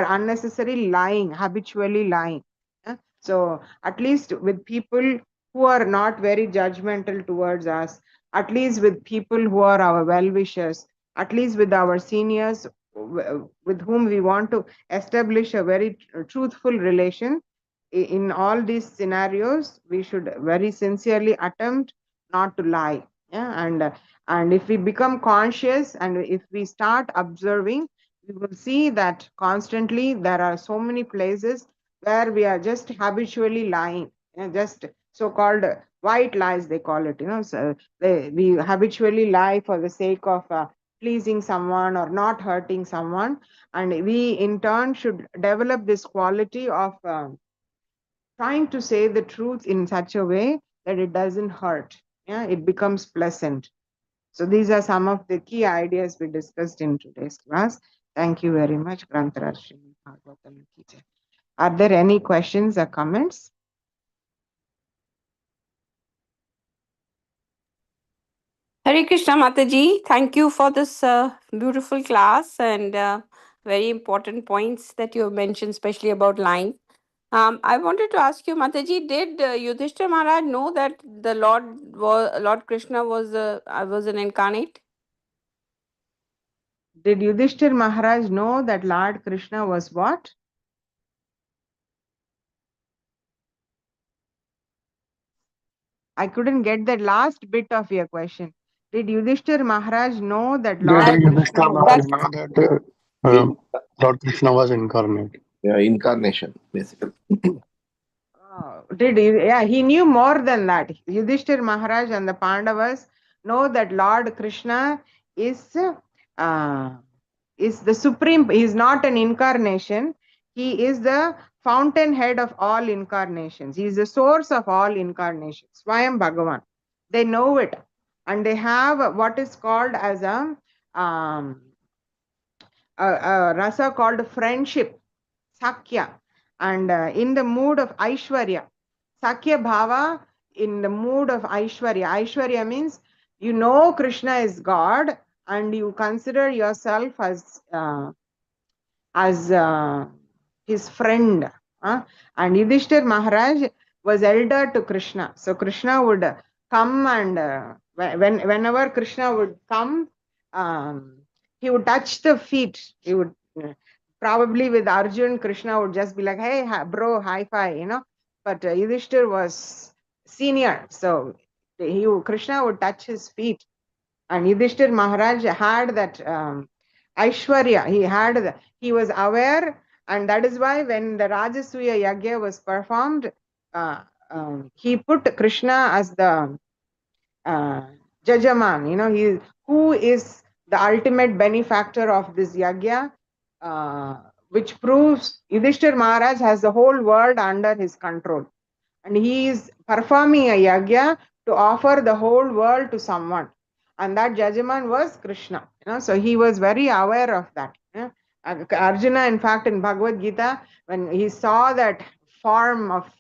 S4: unnecessarily lying, habitually lying. So at least with people who are not very judgmental towards us, at least with people who are our well-wishers, at least with our seniors with whom we want to establish a very truthful relation, in all these scenarios we should very sincerely attempt not to lie. And if we become conscious and if we start observing, we will see that constantly there are so many places where we are just habitually lying, just so-called white lies they call it. So we habitually lie for the sake of pleasing someone or not hurting someone, and we in turn should develop this quality of trying to say the truth in such a way that it doesn't hurt. It becomes pleasant. So these are some of the key ideas we discussed in today's class. Thank you very much. Grantaraj Srimad Bhagavatam ki jai. Are there any questions or comments?
S6: Hare Krishna Mataji, thank you for this beautiful class and very important points that you have mentioned, especially about lying. I wanted to ask you, Mataji, did Yudhishthira Maharaj know that the Lord Krishna was an incarnate?
S4: Did Yudhishthir Maharaj know that Lord Krishna was what? I couldn't get the last bit of your question. Did Yudhishthir Maharaj know that Lord Krishna was...
S1: Lord Krishna was incarnate.
S7: Yeah, incarnation, basically.
S4: He knew more than that. Yudhishthir Maharaj and the Pandavas know that Lord Krishna is is the supreme. He is not an incarnation. He is the fountainhead of all incarnations. He is the source of all incarnations. Swayam Bhagavan. They know it, and they have what is called as um, a rasa called friendship, Sakya, and in the mood of Aishwarya. Sakya Bhava in the mood of Aishwarya. Aishwarya means you know Krishna is God and you consider yourself as his friend. And Yudhishthir Maharaj was elder to Krishna. So Krishna would come and whenever Krishna would come, he would touch the feet. He would probably with Arjun, Krishna would just be like, hey, bro, high five, But Yudhishthir was senior. So Krishna would touch his feet. And Yudhishthir Maharaj had that Aishwarya. He was aware, and that is why when the Rajasuya Yagya was performed, he put Krishna as the Jajaman, who is the ultimate benefactor of this Yagya, which proves Yudhishthir Maharaj has the whole world under his control. And he is performing a Yagya to offer the whole world to someone. And that Jajaman was Krishna. So he was very aware of that. Arjuna, in fact, in Bhagavad Gita, when he saw that form of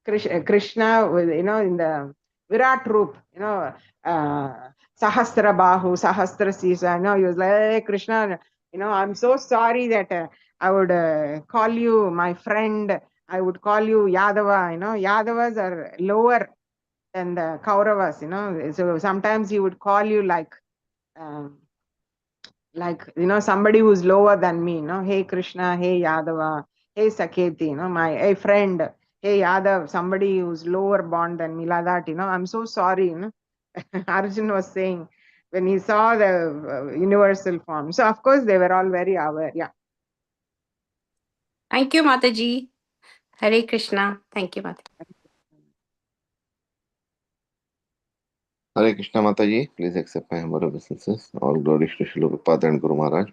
S4: Krishna, in the Virat Roop, Sahasra Bahu, Sahasra Sisa, he was like, hey, Krishna, I'm so sorry that I would call you my friend. I would call you Yadava. Yadavas are lower than the Kauravas. So sometimes he would call you like somebody who's lower than me. Hey Krishna, hey Yadava, hey Saketi. My hey friend, hey Yadav, somebody who's lower born than me, like that. I'm so sorry. Arjun was saying when he saw the universal form. So of course they were all very aware. Yeah.
S6: Thank you, Mataji. Hare Krishna. Thank you, Mataji.
S7: Hare Krishna Mataji, please accept my humble obeisances. All glories to Srila Prabhupada and Guru Maharaj.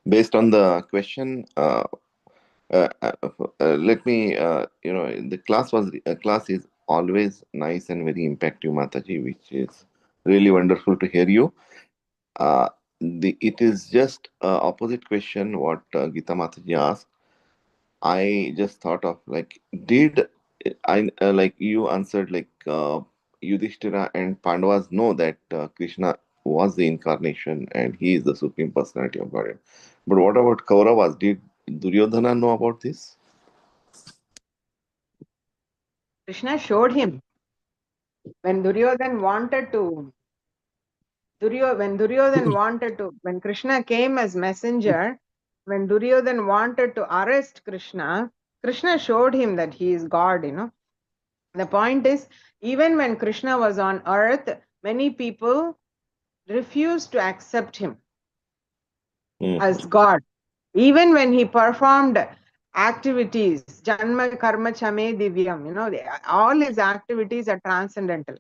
S7: Based on the question, let me, the class is always nice and very impactful, Mataji, which is really wonderful to hear you. It is just opposite question what Gita Mataji asked. I just thought of did I you answered Yudhishthira and Pandavas know that Krishna was the incarnation and he is the supreme personality of Godhead. But what about Kauravas? Did Duryodhana know about this?
S4: Krishna showed him when Duryodhan wanted to. When Krishna came as messenger, when Duryodhan wanted to arrest Krishna, Krishna showed him that he is God. The point is, even when Krishna was on earth, many people refused to accept him as God. Even when he performed activities, Janma Karma Chame Divyam, all his activities are transcendental.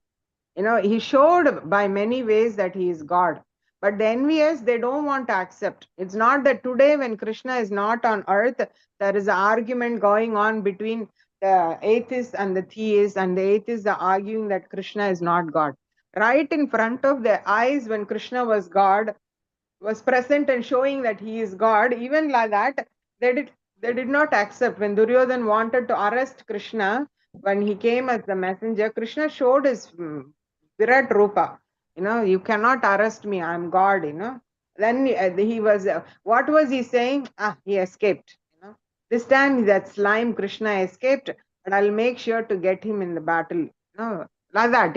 S4: He showed by many ways that he is God. But the envious, they don't want to accept. It's not that today when Krishna is not on earth, there is an argument going on between the atheists and the theists, and the atheists are arguing that Krishna is not God. Right in front of their eyes, when Krishna was God, was present and showing that he is God, even like that, they did not accept. When Duryodhan wanted to arrest Krishna, when he came as the messenger, Krishna showed his Virat Rupa. You cannot arrest me, I'm God. Then he was, what was he saying? He escaped. This time that slime Krishna escaped, but I'll make sure to get him in the battle. Like that,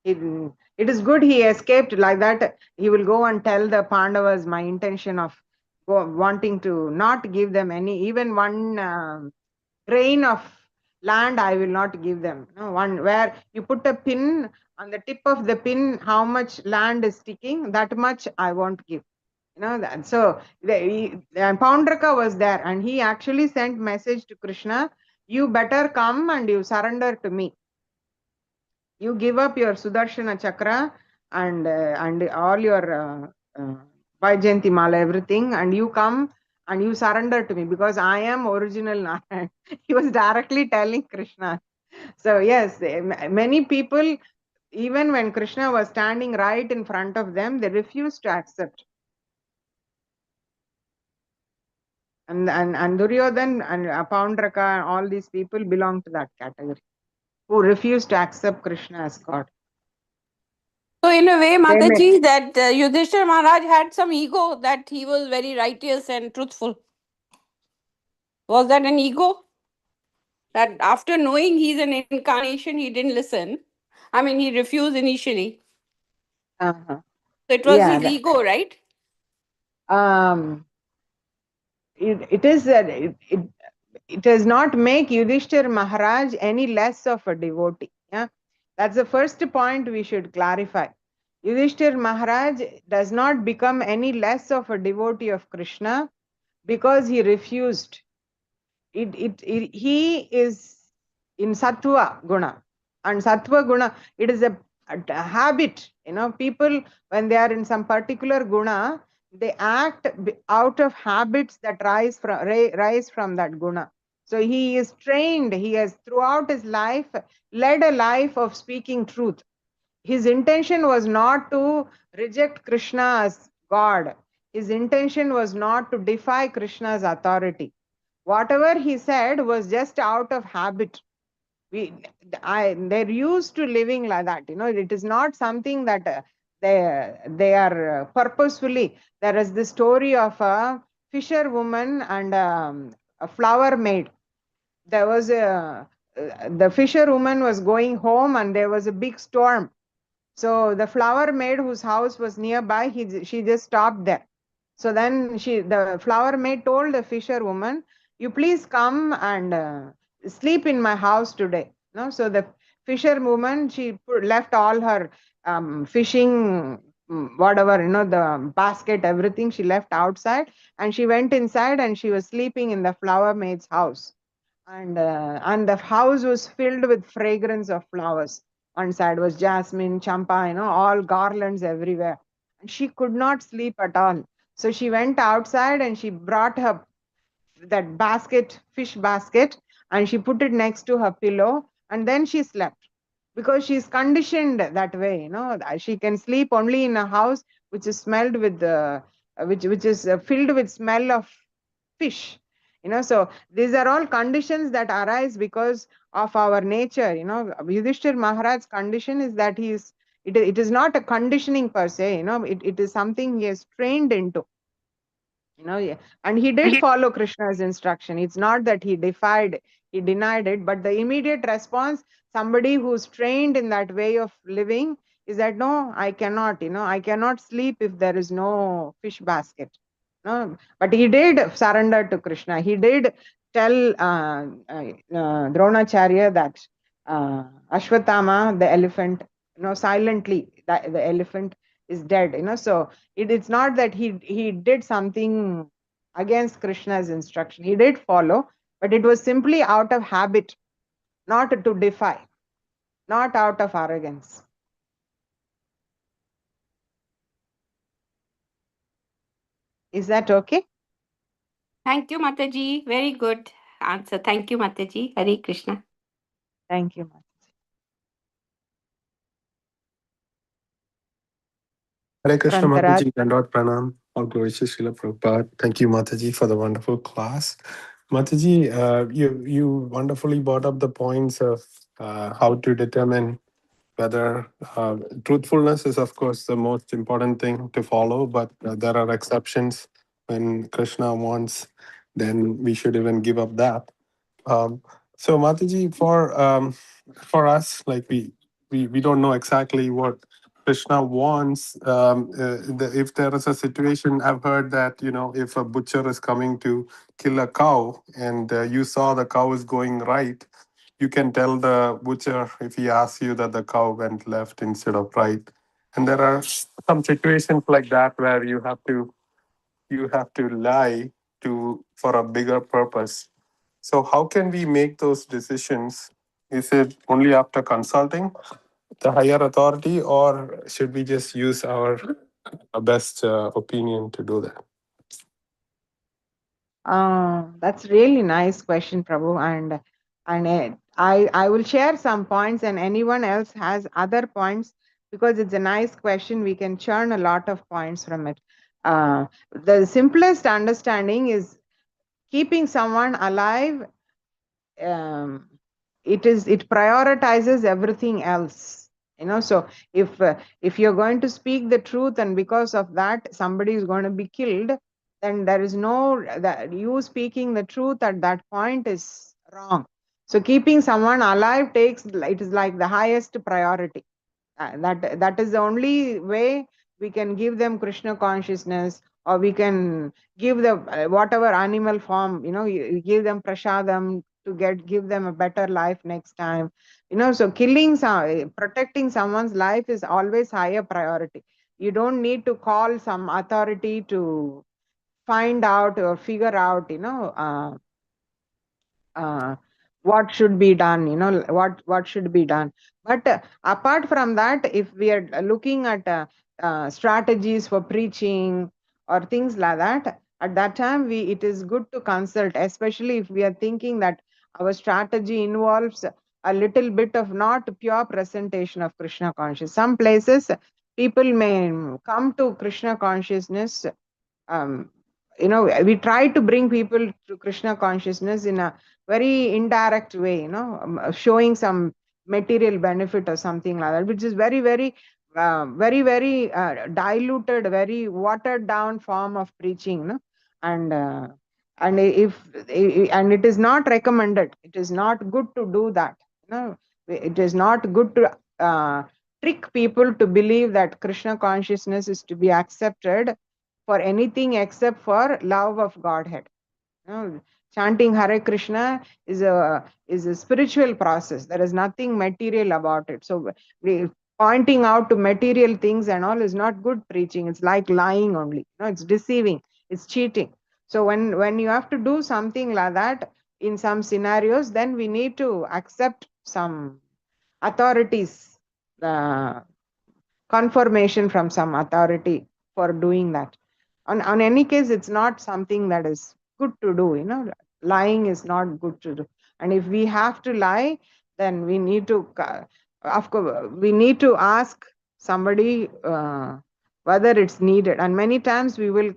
S4: it is good he escaped. Like that, he will go and tell the Pandavas my intention of wanting to not give them even one grain of land. I will not give them. One where you put a pin, on the tip of the pin, how much land is sticking, that much I won't give. That. So Paundraka was there, and he actually sent message to Krishna, you better come and you surrender to me. You give up your Sudarshana Chakra and all your Vaijayanti Mala, everything, and you come and you surrender to me because I am original Narayan. He was directly telling Krishna. So yes, many people, even when Krishna was standing right in front of them, they refused to accept. And Duryodhan and Poundraka, all these people belong to that category, who refused to accept Krishna as God.
S6: So in a way, Mataji, that Yudhishthira Maharaj had some ego, that he was very righteous and truthful. Was that an ego? That after knowing he's an incarnation, he didn't listen. I mean, he refused initially.
S4: Uh-huh.
S6: So it was his ego, right?
S4: It does not make Yudhishthir Maharaj any less of a devotee. Yeah, that's the first point we should clarify. Yudhishthir Maharaj does not become any less of a devotee of Krishna because he refused. He is in Sattva Guna, and Sattva Guna, it is a habit. People, when they are in some particular guna, they act out of habits that rise from that guna. So he is trained, he has throughout his life led a life of speaking truth. His intention was not to reject Krishna as God. His intention was not to defy Krishna's authority. Whatever he said was just out of habit. They're used to living like that. It is not something that they are purposefully. There is the story of a fisherwoman and a flower maid. There was the fisherwoman was going home and there was a big storm. So the flower maid whose house was nearby, she just stopped there. So then the flower maid told the fisherwoman, "You please come and sleep in my house today." No, so the fisherwoman, she left all her fishing, whatever, the basket, everything she left outside, and she went inside and she was sleeping in the flower maid's house. And the house was filled with fragrance of flowers. One side was jasmine, champa, all garlands everywhere. And she could not sleep at all. So she went outside and she brought her that basket, fish basket, and she put it next to her pillow, and then she slept. Because she's conditioned that way, she can sleep only in a house which is smelled with which is filled with smell of fish. So these are all conditions that arise because of our nature. Yudhishthir Maharaj's condition is that it is not a conditioning per se. It is something he has trained into. And he did follow Krishna's instruction. It's not that he denied it, but the immediate response, somebody who's trained in that way of living, is that no, I cannot sleep if there is no fish basket. No, but he did surrender to Krishna. He did tell Dronacharya that Ashwatthama, the elephant, silently, the elephant is dead. So it's not that he did something against Krishna's instruction. He did follow, but it was simply out of habit, not to defy, not out of arrogance. Is that okay?
S6: Thank you, Mataji. Very good answer. Thank you, Mataji. Hare Krishna.
S4: Thank you, Mataji.
S1: Hare Krishna
S4: Shankaraj.
S1: Mataji, Dandot Pranam, all glories to Srila Prabhupada. Thank you, Mataji, for the wonderful class. Mataji, you wonderfully brought up the points of how to determine whether truthfulness is, of course, the most important thing to follow, but there are exceptions. When Krishna wants, then we should even give up that. So Mataji, for us, like we don't know exactly what Krishna wants. If there is a situation, I've heard that if a butcher is coming to kill a cow and you saw the cow is going right, you can tell the butcher if he asks you that the cow went left instead of right. And there are some situations like that where you have to lie for a bigger purpose. So how can we make those decisions? Is it only after consulting the higher authority, or should we just use our
S8: best opinion to do that?
S4: That's really nice question, Prabhu. And I will share some points, and anyone else has other points, because it's a nice question. We can churn a lot of points from it. The simplest understanding is keeping someone alive. um, it prioritizes everything else, so if you're going to speak the truth, and because of that somebody is going to be killed, then there is no that you speaking the truth at that point is wrong. So keeping someone alive it is like the highest priority. That is the only way we can give them Krishna consciousness, or we can give the whatever animal form, you give them prasadam to give them a better life next time. So protecting someone's life is always higher priority. You don't need to call some authority to find out or figure out, uh, what should be done, what should be done. But apart from that, if we are looking at strategies for preaching or things like that, at that time it is good to consult, especially if we are thinking that our strategy involves a little bit of not pure presentation of Krishna consciousness. Some places people may come to Krishna consciousness, um, we try to bring people to Krishna consciousness in a very indirect way, showing some material benefit or something like that, which is very very diluted, very watered down form of preaching, and and it is not recommended. It is not good to do that. It is not good to trick people to believe that Krishna consciousness is to be accepted for anything except for love of Godhead. Chanting Hare Krishna is a spiritual process. There is nothing material about it. So pointing out to material things and all is not good preaching. It's like lying only. It's deceiving. It's cheating. So when you have to do something like that in some scenarios, then we need to accept some authorities, confirmation from some authority for doing that. On any case, it's not something that is good to do. Lying is not good to do. And if we have to lie, then we need to, of course, we need to ask somebody whether it's needed. And many times we will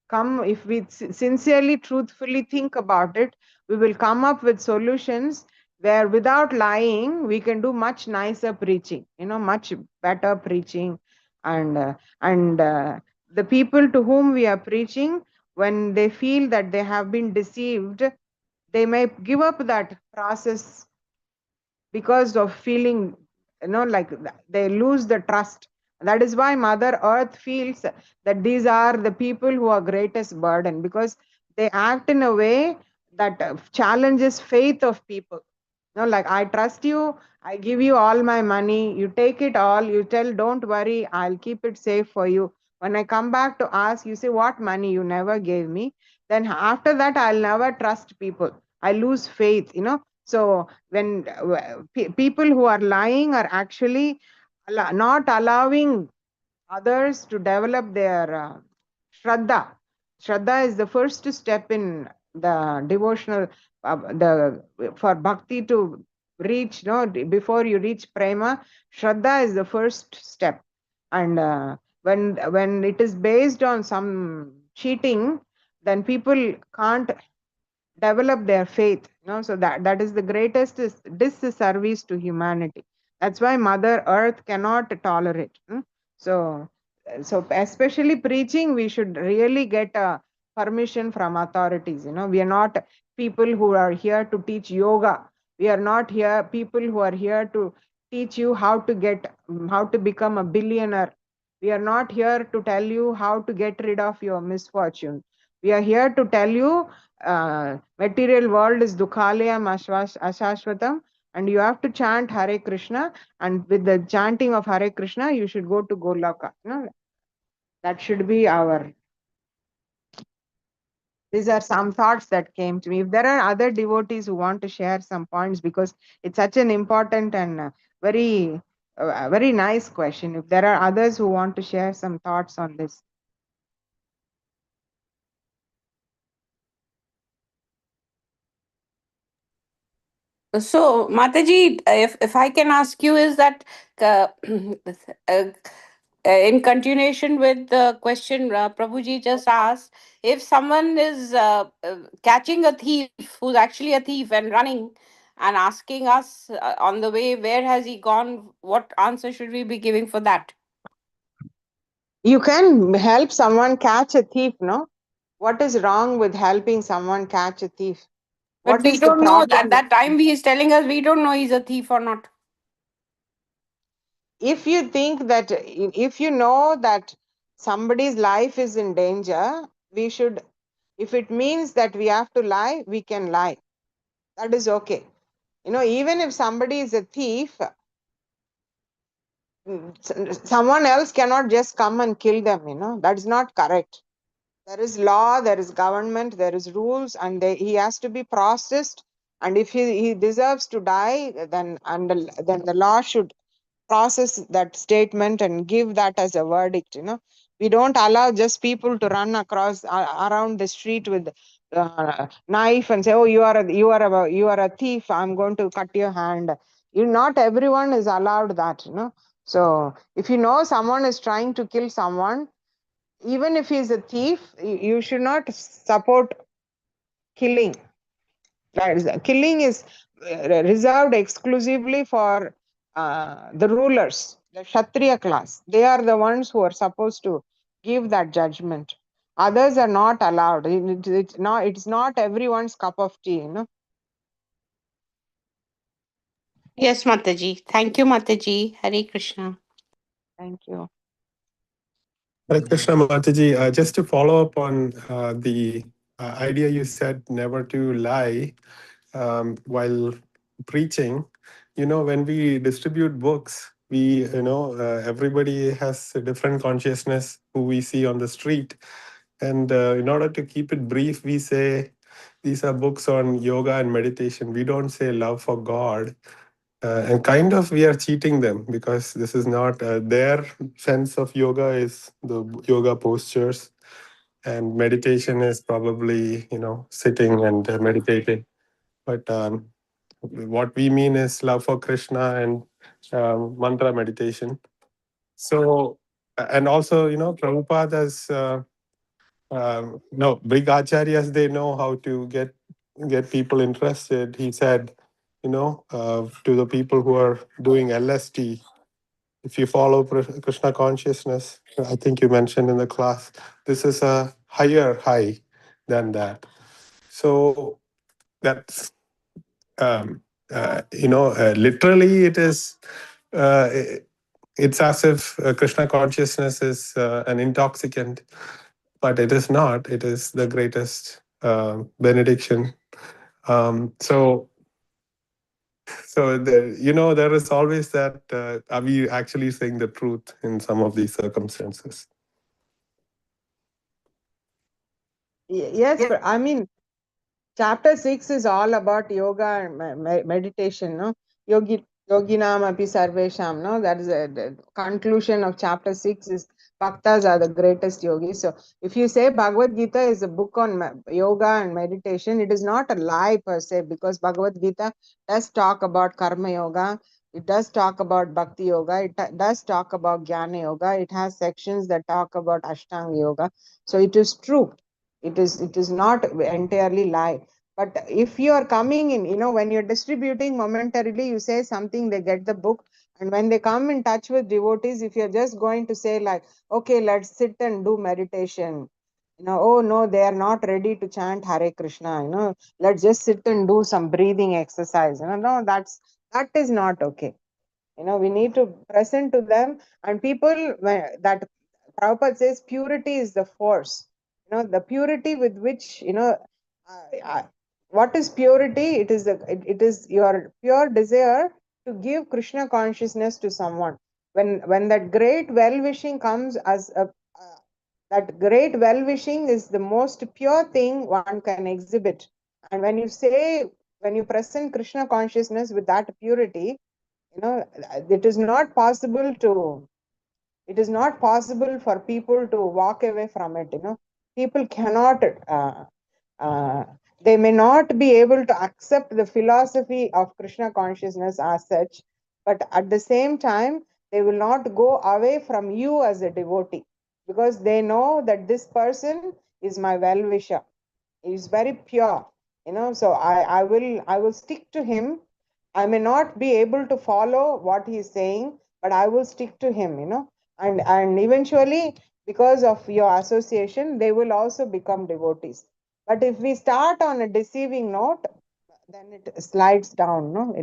S4: come, if we sincerely, truthfully think about it, we will come up with solutions where without lying we can do much nicer preaching, much better preaching. And the people to whom we are preaching, when they feel that they have been deceived, they may give up that process because of feeling, like they lose the trust. That is why Mother Earth feels that these are the people who are greatest burden, because they act in a way that challenges faith of people. Like, I trust you, I give you all my money, you take it all, you tell don't worry, I'll keep it safe for you. When I come back to ask, you say, what money? You never gave me. Then after that, I'll never trust people. I lose faith. So when people who are lying are actually not allowing others to develop their Shraddha. Shraddha is the first step in the devotional, for bhakti to reach, before you reach prema, Shraddha is the first step. And when it is based on some cheating, then people can't develop their faith. So that is the greatest disservice to humanity. That's why Mother Earth cannot tolerate. So especially preaching, we should really get a permission from authorities. We are not people who are here to teach yoga. We are not here people who are here to teach you how to become a billionaire. We are not here to tell you how to get rid of your misfortune. We are here to tell you material world is dukhalayam ashashvatam, and you have to chant Hare Krishna, and with the chanting of Hare Krishna you should go to Goloka. That should be our, these are some thoughts that came to me. If there are other devotees who want to share some points, because it's such an important and very A very nice question. If there are others who want to share some thoughts on this.
S6: So, Mataji, if I can ask you, is that in continuation with the question Prabhuji just asked, if someone is catching a thief who's actually a thief and running and asking us on the way, where has he gone? What answer should we be giving for that?
S4: You can help someone catch a thief, no? What is wrong with helping someone catch a thief?
S6: But
S4: What
S6: we
S4: is the
S6: don't know. At
S4: problem?
S6: that time, he is telling us we don't know he's a thief or not.
S4: If you think that, if you know that somebody's life is in danger, we should, if it means that we have to lie, we can lie. That is okay. You know, even if somebody is a thief, someone else cannot just come and kill them, you know, that is not correct. There is law, there is government, there is rules, and he has to be processed. And if he deserves to die, then the law should process that statement and give that as a verdict. You know, we don't allow just people to run across around the street with knife and say, "Oh, you are a thief. I'm going to cut your hand." Not everyone is allowed that. You know, so if you know someone is trying to kill someone, even if he's a thief, you should not support killing. Killing is reserved exclusively for the rulers, the Kshatriya class. They are the ones who are supposed to give that judgment. Others are not allowed. It's not everyone's cup of tea, you know.
S6: Yes, Mataji. Thank you, Mataji. Hare Krishna.
S4: Thank you.
S8: Hare Krishna Mataji, just to follow up on the idea you said never to lie while preaching, when we distribute books, everybody has a different consciousness who we see on the street. And in order to keep it brief, we say these are books on yoga and meditation. We don't say love for God. And kind of we are cheating them because this is not their sense of yoga is the yoga postures, and meditation is probably sitting and meditating. But what we mean is love for Krishna and mantra meditation. So and also Prabhupada has no big acharyas, they know how to get people interested. He said to the people who are doing LSD, if you follow Krishna consciousness, I think you mentioned in the class, this is a higher high than that. So that's literally it is uh, it's as if Krishna consciousness is an intoxicant, but it is not. It is the greatest benediction. So there is always that, are we actually saying the truth in some of these circumstances?
S4: Yes, but I mean, Chapter 6 is all about yoga and meditation, no? Yoginam api sarvesham, no? That is the conclusion of chapter 6 is Bhaktas are the greatest yogis. So if you say Bhagavad Gita is a book on yoga and meditation, it is not a lie per se, because Bhagavad Gita does talk about karma yoga, it does talk about bhakti yoga, it does talk about jnana yoga, it has sections that talk about ashtanga yoga. So it is true. It is not entirely lie. But if you are coming in, when you're distributing momentarily, you say something, they get the book, and when they come in touch with devotees, if you're just going to say like, okay, let's sit and do meditation, oh no, they are not ready to chant Hare Krishna, let's just sit and do some breathing exercise, no, that is not okay. We need to present to them, and people, that Prabhupada says purity is the force. The purity with which, what is purity? It is your pure desire to give Krishna consciousness to someone. When that great well-wishing comes as that great well-wishing is the most pure thing one can exhibit. And when you present Krishna consciousness with that purity, It is not possible for people to walk away from it. People cannot uh, they may not be able to accept the philosophy of Krishna consciousness as such, but at the same time they will not go away from you as a devotee, because they know that this person is my well wisher. He is very pure. So I will stick to him. I may not be able to follow what he is saying, but I will stick to him. And eventually, because of your association, they will also become devotees. But if we start on a deceiving note, then it slides down. No,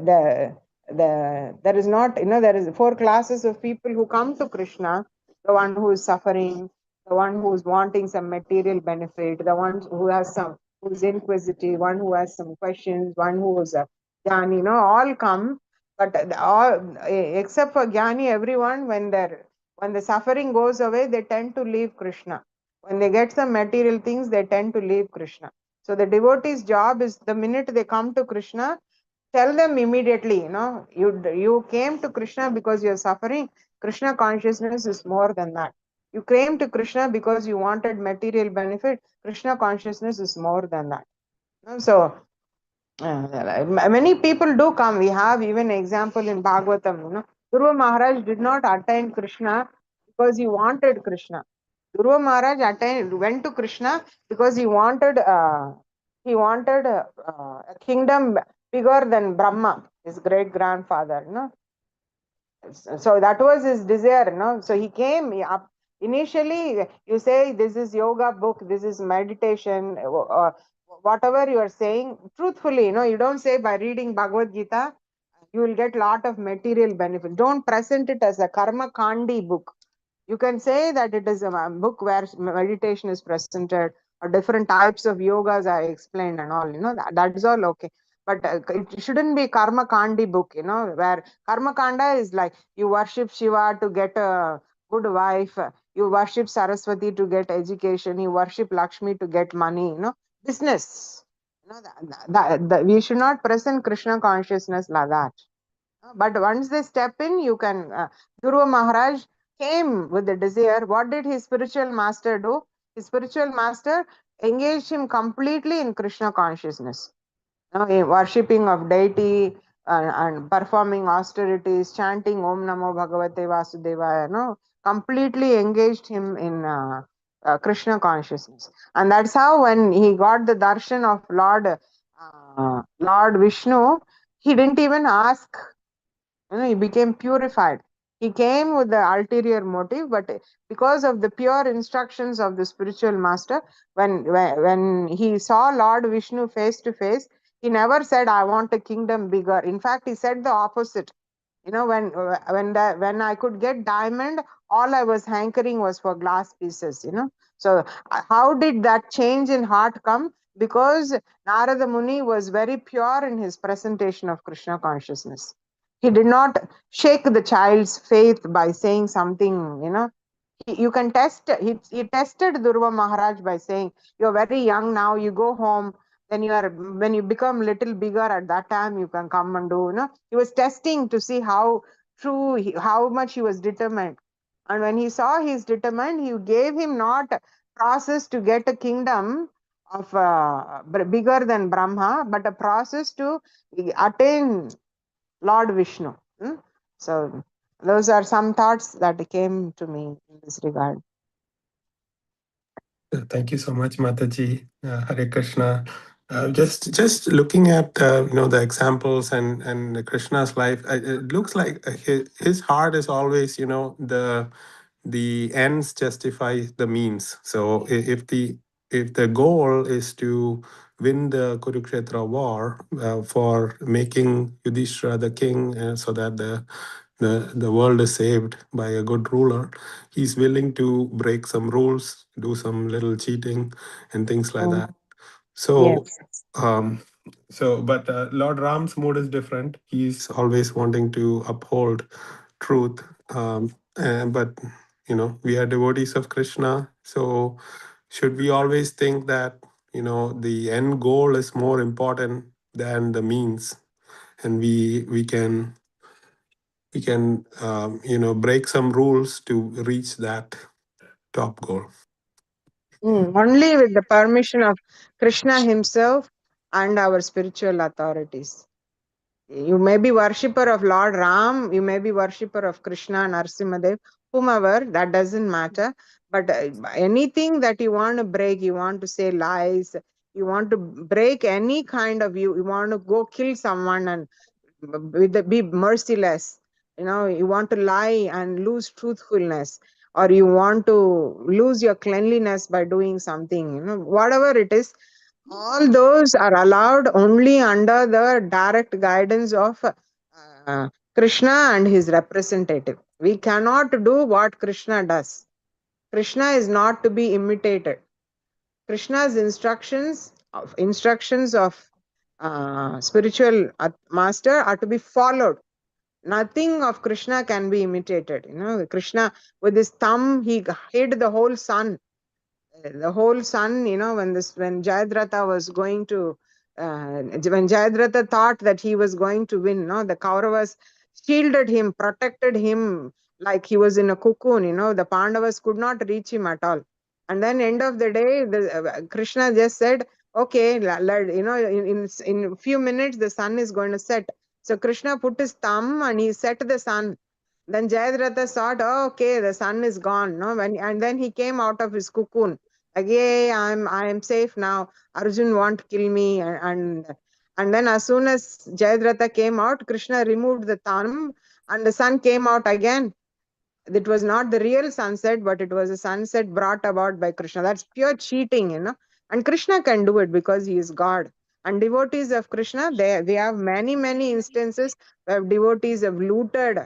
S4: there is not, there is four classes of people who come to Krishna: the one who is suffering, the one who is wanting some material benefit, the one who is inquisitive, one who has some questions, one who is a jnani. All come, but except for jnani, everyone, when the suffering goes away, they tend to leave Krishna. When they get some material things, they tend to leave Krishna. So the devotee's job is, the minute they come to Krishna, tell them immediately, you came to Krishna because you're suffering. Krishna consciousness is more than that. You came to Krishna because you wanted material benefit. Krishna consciousness is more than that. So many people do come. We have even example in Bhagavatam. Dhruva Maharaj did not attain Krishna because he wanted Krishna. Dhruva Maharaj went to Krishna because he wanted a kingdom bigger than Brahma, his great grandfather. So that was his desire. So he came up. Initially, you say this is yoga book, this is meditation, whatever you are saying. Truthfully, you don't say by reading Bhagavad Gita you will get lot of material benefit. Don't present it as a karma kandi book. You can say that it is a book where meditation is presented, or different types of yogas are explained and all. That is all okay. But it shouldn't be karma kandi book. Where karma kanda is like you worship Shiva to get a good wife, you worship Saraswati to get education, you worship Lakshmi to get money. Business. We should not present Krishna consciousness like that. But once they step in, you can. Dhruva Maharaj came with the desire. What did his spiritual master do? His spiritual master engaged him completely in Krishna consciousness. In worshipping of deity and performing austerities, chanting Om Namo Bhagavate Vasudevaya. Completely engaged him in Krishna consciousness. And that's how when he got the darshan of Lord Vishnu, he didn't even ask. He became purified. He came with the ulterior motive, but because of the pure instructions of the spiritual master, when he saw Lord Vishnu face to face, he never said, I want a kingdom bigger. In fact, he said the opposite. When I could get diamond, all I was hankering was for glass pieces. So how did that change in heart come? Because Narada Muni was very pure in his presentation of Krishna consciousness. He did not shake the child's faith by saying something. You can test. He tested Dhruva Maharaj by saying, you're very young now, you go home, then when you become little bigger, at that time you can come and do. He was testing to see how how much he was determined. And when he saw he's determined, he gave him not a process to get a kingdom of bigger than Brahma, but a process to attain Lord Vishnu. So those are some thoughts that came to me in this regard.
S8: Thank you so much, Mataji. Hare Krishna. Just looking at the examples and Krishna's life, it looks like his heart is always the ends justify the means. So if the goal is to win the Kurukshetra war for making Yudhishthira the king, so that the world is saved by a good ruler, he's willing to break some rules, do some little cheating and things like that. So
S4: Yes.
S8: But Lord Ram's mood is different. He's always wanting to uphold truth. But we are devotees of Krishna. So should we always think that the end goal is more important than the means? and we can break some rules to reach that top goal.
S4: Only with the permission of Krishna himself and our spiritual authorities. You may be worshipper of Lord Ram, you may be worshipper of Krishna, Narasimhadev, whomever, that doesn't matter. But anything that you want to break, you want to say lies, you want to break any kind of, you want to go kill someone and be merciless, you want to lie and lose truthfulness, or you want to lose your cleanliness by doing something, whatever it is, all those are allowed only under the direct guidance of Krishna and his representative. We cannot do what Krishna does. Krishna is not to be imitated. Krishna's instructions of spiritual master are to be followed. Nothing of Krishna can be imitated. Krishna, with his thumb, he hid the whole sun. The whole sun, when Jayadratha was going to, when Jayadratha thought that he was going to win, the Kauravas shielded him, protected him like he was in a cocoon. The Pandavas could not reach him at all. And then end of the day, Krishna just said, okay, in a few minutes the sun is going to set. So Krishna put his thumb and he set the sun. Then Jayadratha thought, oh, okay, the sun is gone. And then he came out of his cocoon. Again, I am safe now. Arjun won't kill me. And then as soon as Jayadratha came out, Krishna removed the thumb and the sun came out again. It was not the real sunset, but it was a sunset brought about by Krishna. That's pure cheating, And Krishna can do it because he is God. And devotees of Krishna, they have many, many instances where devotees have looted.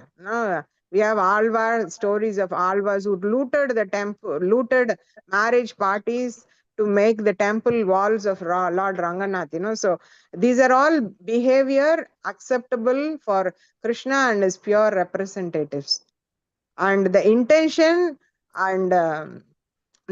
S4: We have Alvar, stories of Alvars who looted the temple, looted marriage parties to make the temple walls of Lord Ranganath. So these are all behavior acceptable for Krishna and his pure representatives. And the intention and the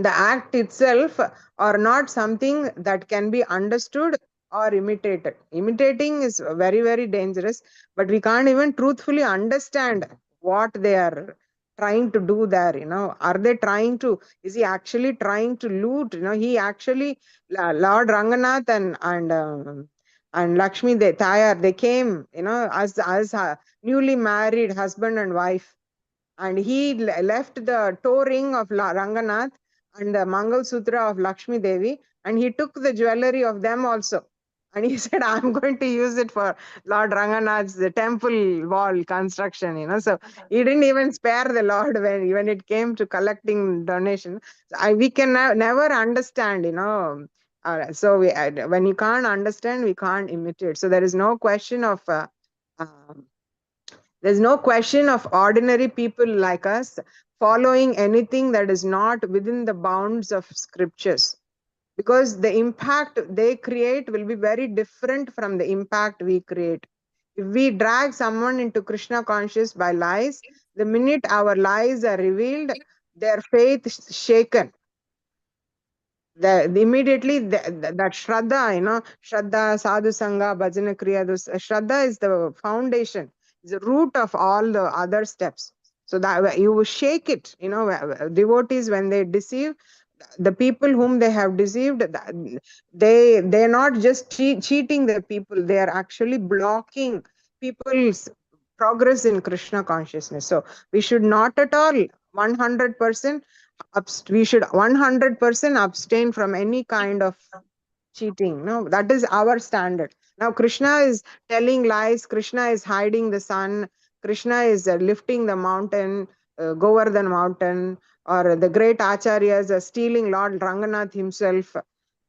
S4: act itself are not something that can be understood or imitated. Imitating is very, very dangerous, but we can't even truthfully understand what they are trying to do there. Are they trying to, is he actually trying to loot? He actually, Lord Ranganath and Lakshmi Tayar, they came, as newly married husband and wife. And he left the toe ring of Ranganath and the Mangal Sutra of Lakshmi Devi, and he took the jewelry of them also. And he said, I'm going to use it for Lord Ranganath's temple wall construction, So he didn't even spare the Lord when it came to collecting donation. We can never understand, so when you can't understand, we can't imitate. So there is no question of there's no question of ordinary people like us following anything that is not within the bounds of scriptures, because the impact they create will be very different from the impact we create. If we drag someone into Krishna conscious by lies, the minute our lies are revealed, their faith is shaken. Immediately that Shraddha, Shraddha, Sadhu Sangha, Bhajana Kriya, Shraddha is the foundation, is the root of all the other steps. So that you shake it, devotees, when they deceive, the people whom they have deceived, they're not just cheating the people, they are actually blocking people's progress in Krishna consciousness. So we should not at all 100%, we should 100% abstain from any kind of cheating. No, that is our standard. Now Krishna is telling lies, Krishna is hiding the sun, Krishna is lifting the mountain, Govardhan mountain, or the great acharyas are stealing Lord Ranganath himself.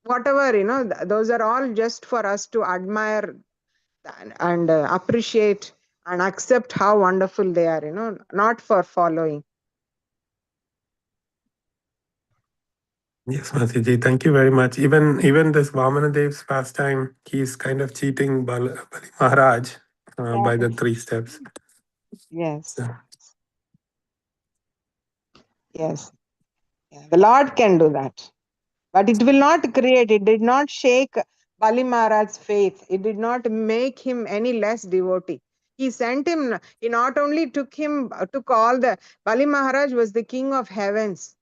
S4: Whatever, those are all just for us to admire and appreciate and accept how wonderful they are, not for following.
S8: Yes, Mataji, thank you very much. Even this Vamanadev's pastime, he's kind of cheating Bali Maharaj by the 3 steps.
S4: Yes.
S8: So.
S4: Yes. Yeah. The Lord can do that. But it will not create, it did not shake Bali Maharaj's faith. It did not make him any less devotee. He sent him, he not only took all the, Bali Maharaj was the king of heavens.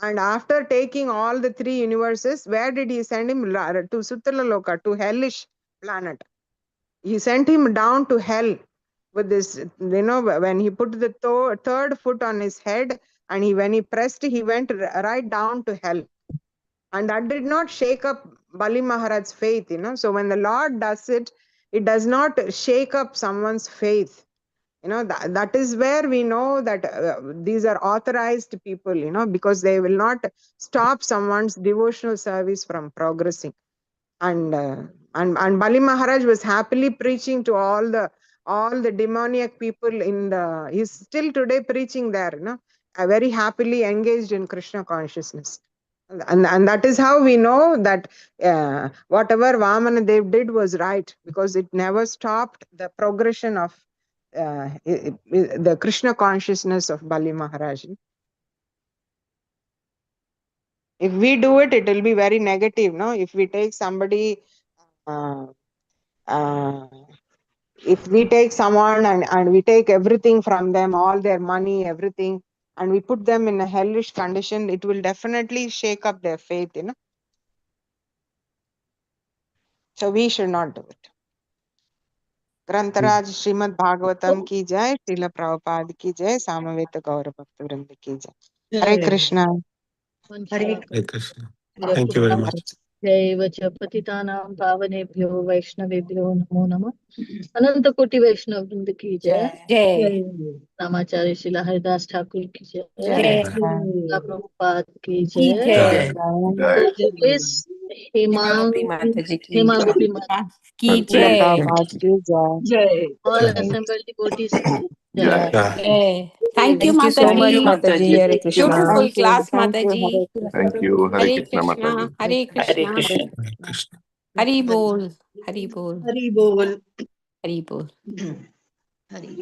S4: And after taking all the 3 universes, where did he send him? To Suttala Loka, to hellish planet. He sent him down to hell with this, when he put the third foot on his head, and when he pressed, he went right down to hell. And that did not shake up Bali Maharaj's faith, So when the Lord does it, it does not shake up someone's faith. That is where we know that these are authorized people, because they will not stop someone's devotional service from progressing. And Bali Maharaj was happily preaching to all the demoniac people he's still today preaching there, very happily engaged in Krishna consciousness. And that is how we know that whatever Vamana Dev did was right, because it never stopped the progression of the Krishna consciousness of Bali Maharaj. If we do it, it will be very negative, no? If we take somebody, if we take someone and we take everything from them, all their money, everything, and we put them in a hellish condition, it will definitely shake up their faith, So we should not do it. ग्रंथराज Shrimad Bhagavatam की जय, श्रील प्रभुपाद की जय, सामवेद गौर भक्त वृंद की जय। हरे Krishna.
S2: Hare
S8: Krishna. Thank you very much.
S9: जय च पतितानां पावनेभ्यो वैष्णवेभ्यो नमो नमः। अनंत कोटि वैष्णव वृंद की जय।
S6: जय
S9: रामाचार्य शिला हरिदास ठाकुर की जय।
S6: जय
S9: प्रभुपाद की
S6: की
S9: जय।
S6: जय
S9: तो इस हेमा
S6: माता जी की
S9: हेमा गोपी माता
S6: की
S4: श्रील
S6: जय
S4: प्रभुपाद की जय।
S9: जय। ऑल assembled devotees की जय।
S6: जय थैंक यू
S2: Thank you
S6: माता
S2: so much,
S6: जी
S2: Mataji. Hare Krishna.
S6: Beautiful class माता जी
S4: हरे Krishna.
S7: Thank you. Hare
S6: Hare
S7: Krishna,
S6: Krishna
S7: Mataji.
S6: Hare
S2: Hare
S6: Krishna
S2: Krishna.
S8: Krishna.
S6: Hari बोल हरि बोल
S9: हरि बोल।
S6: हरि बोल
S9: हरि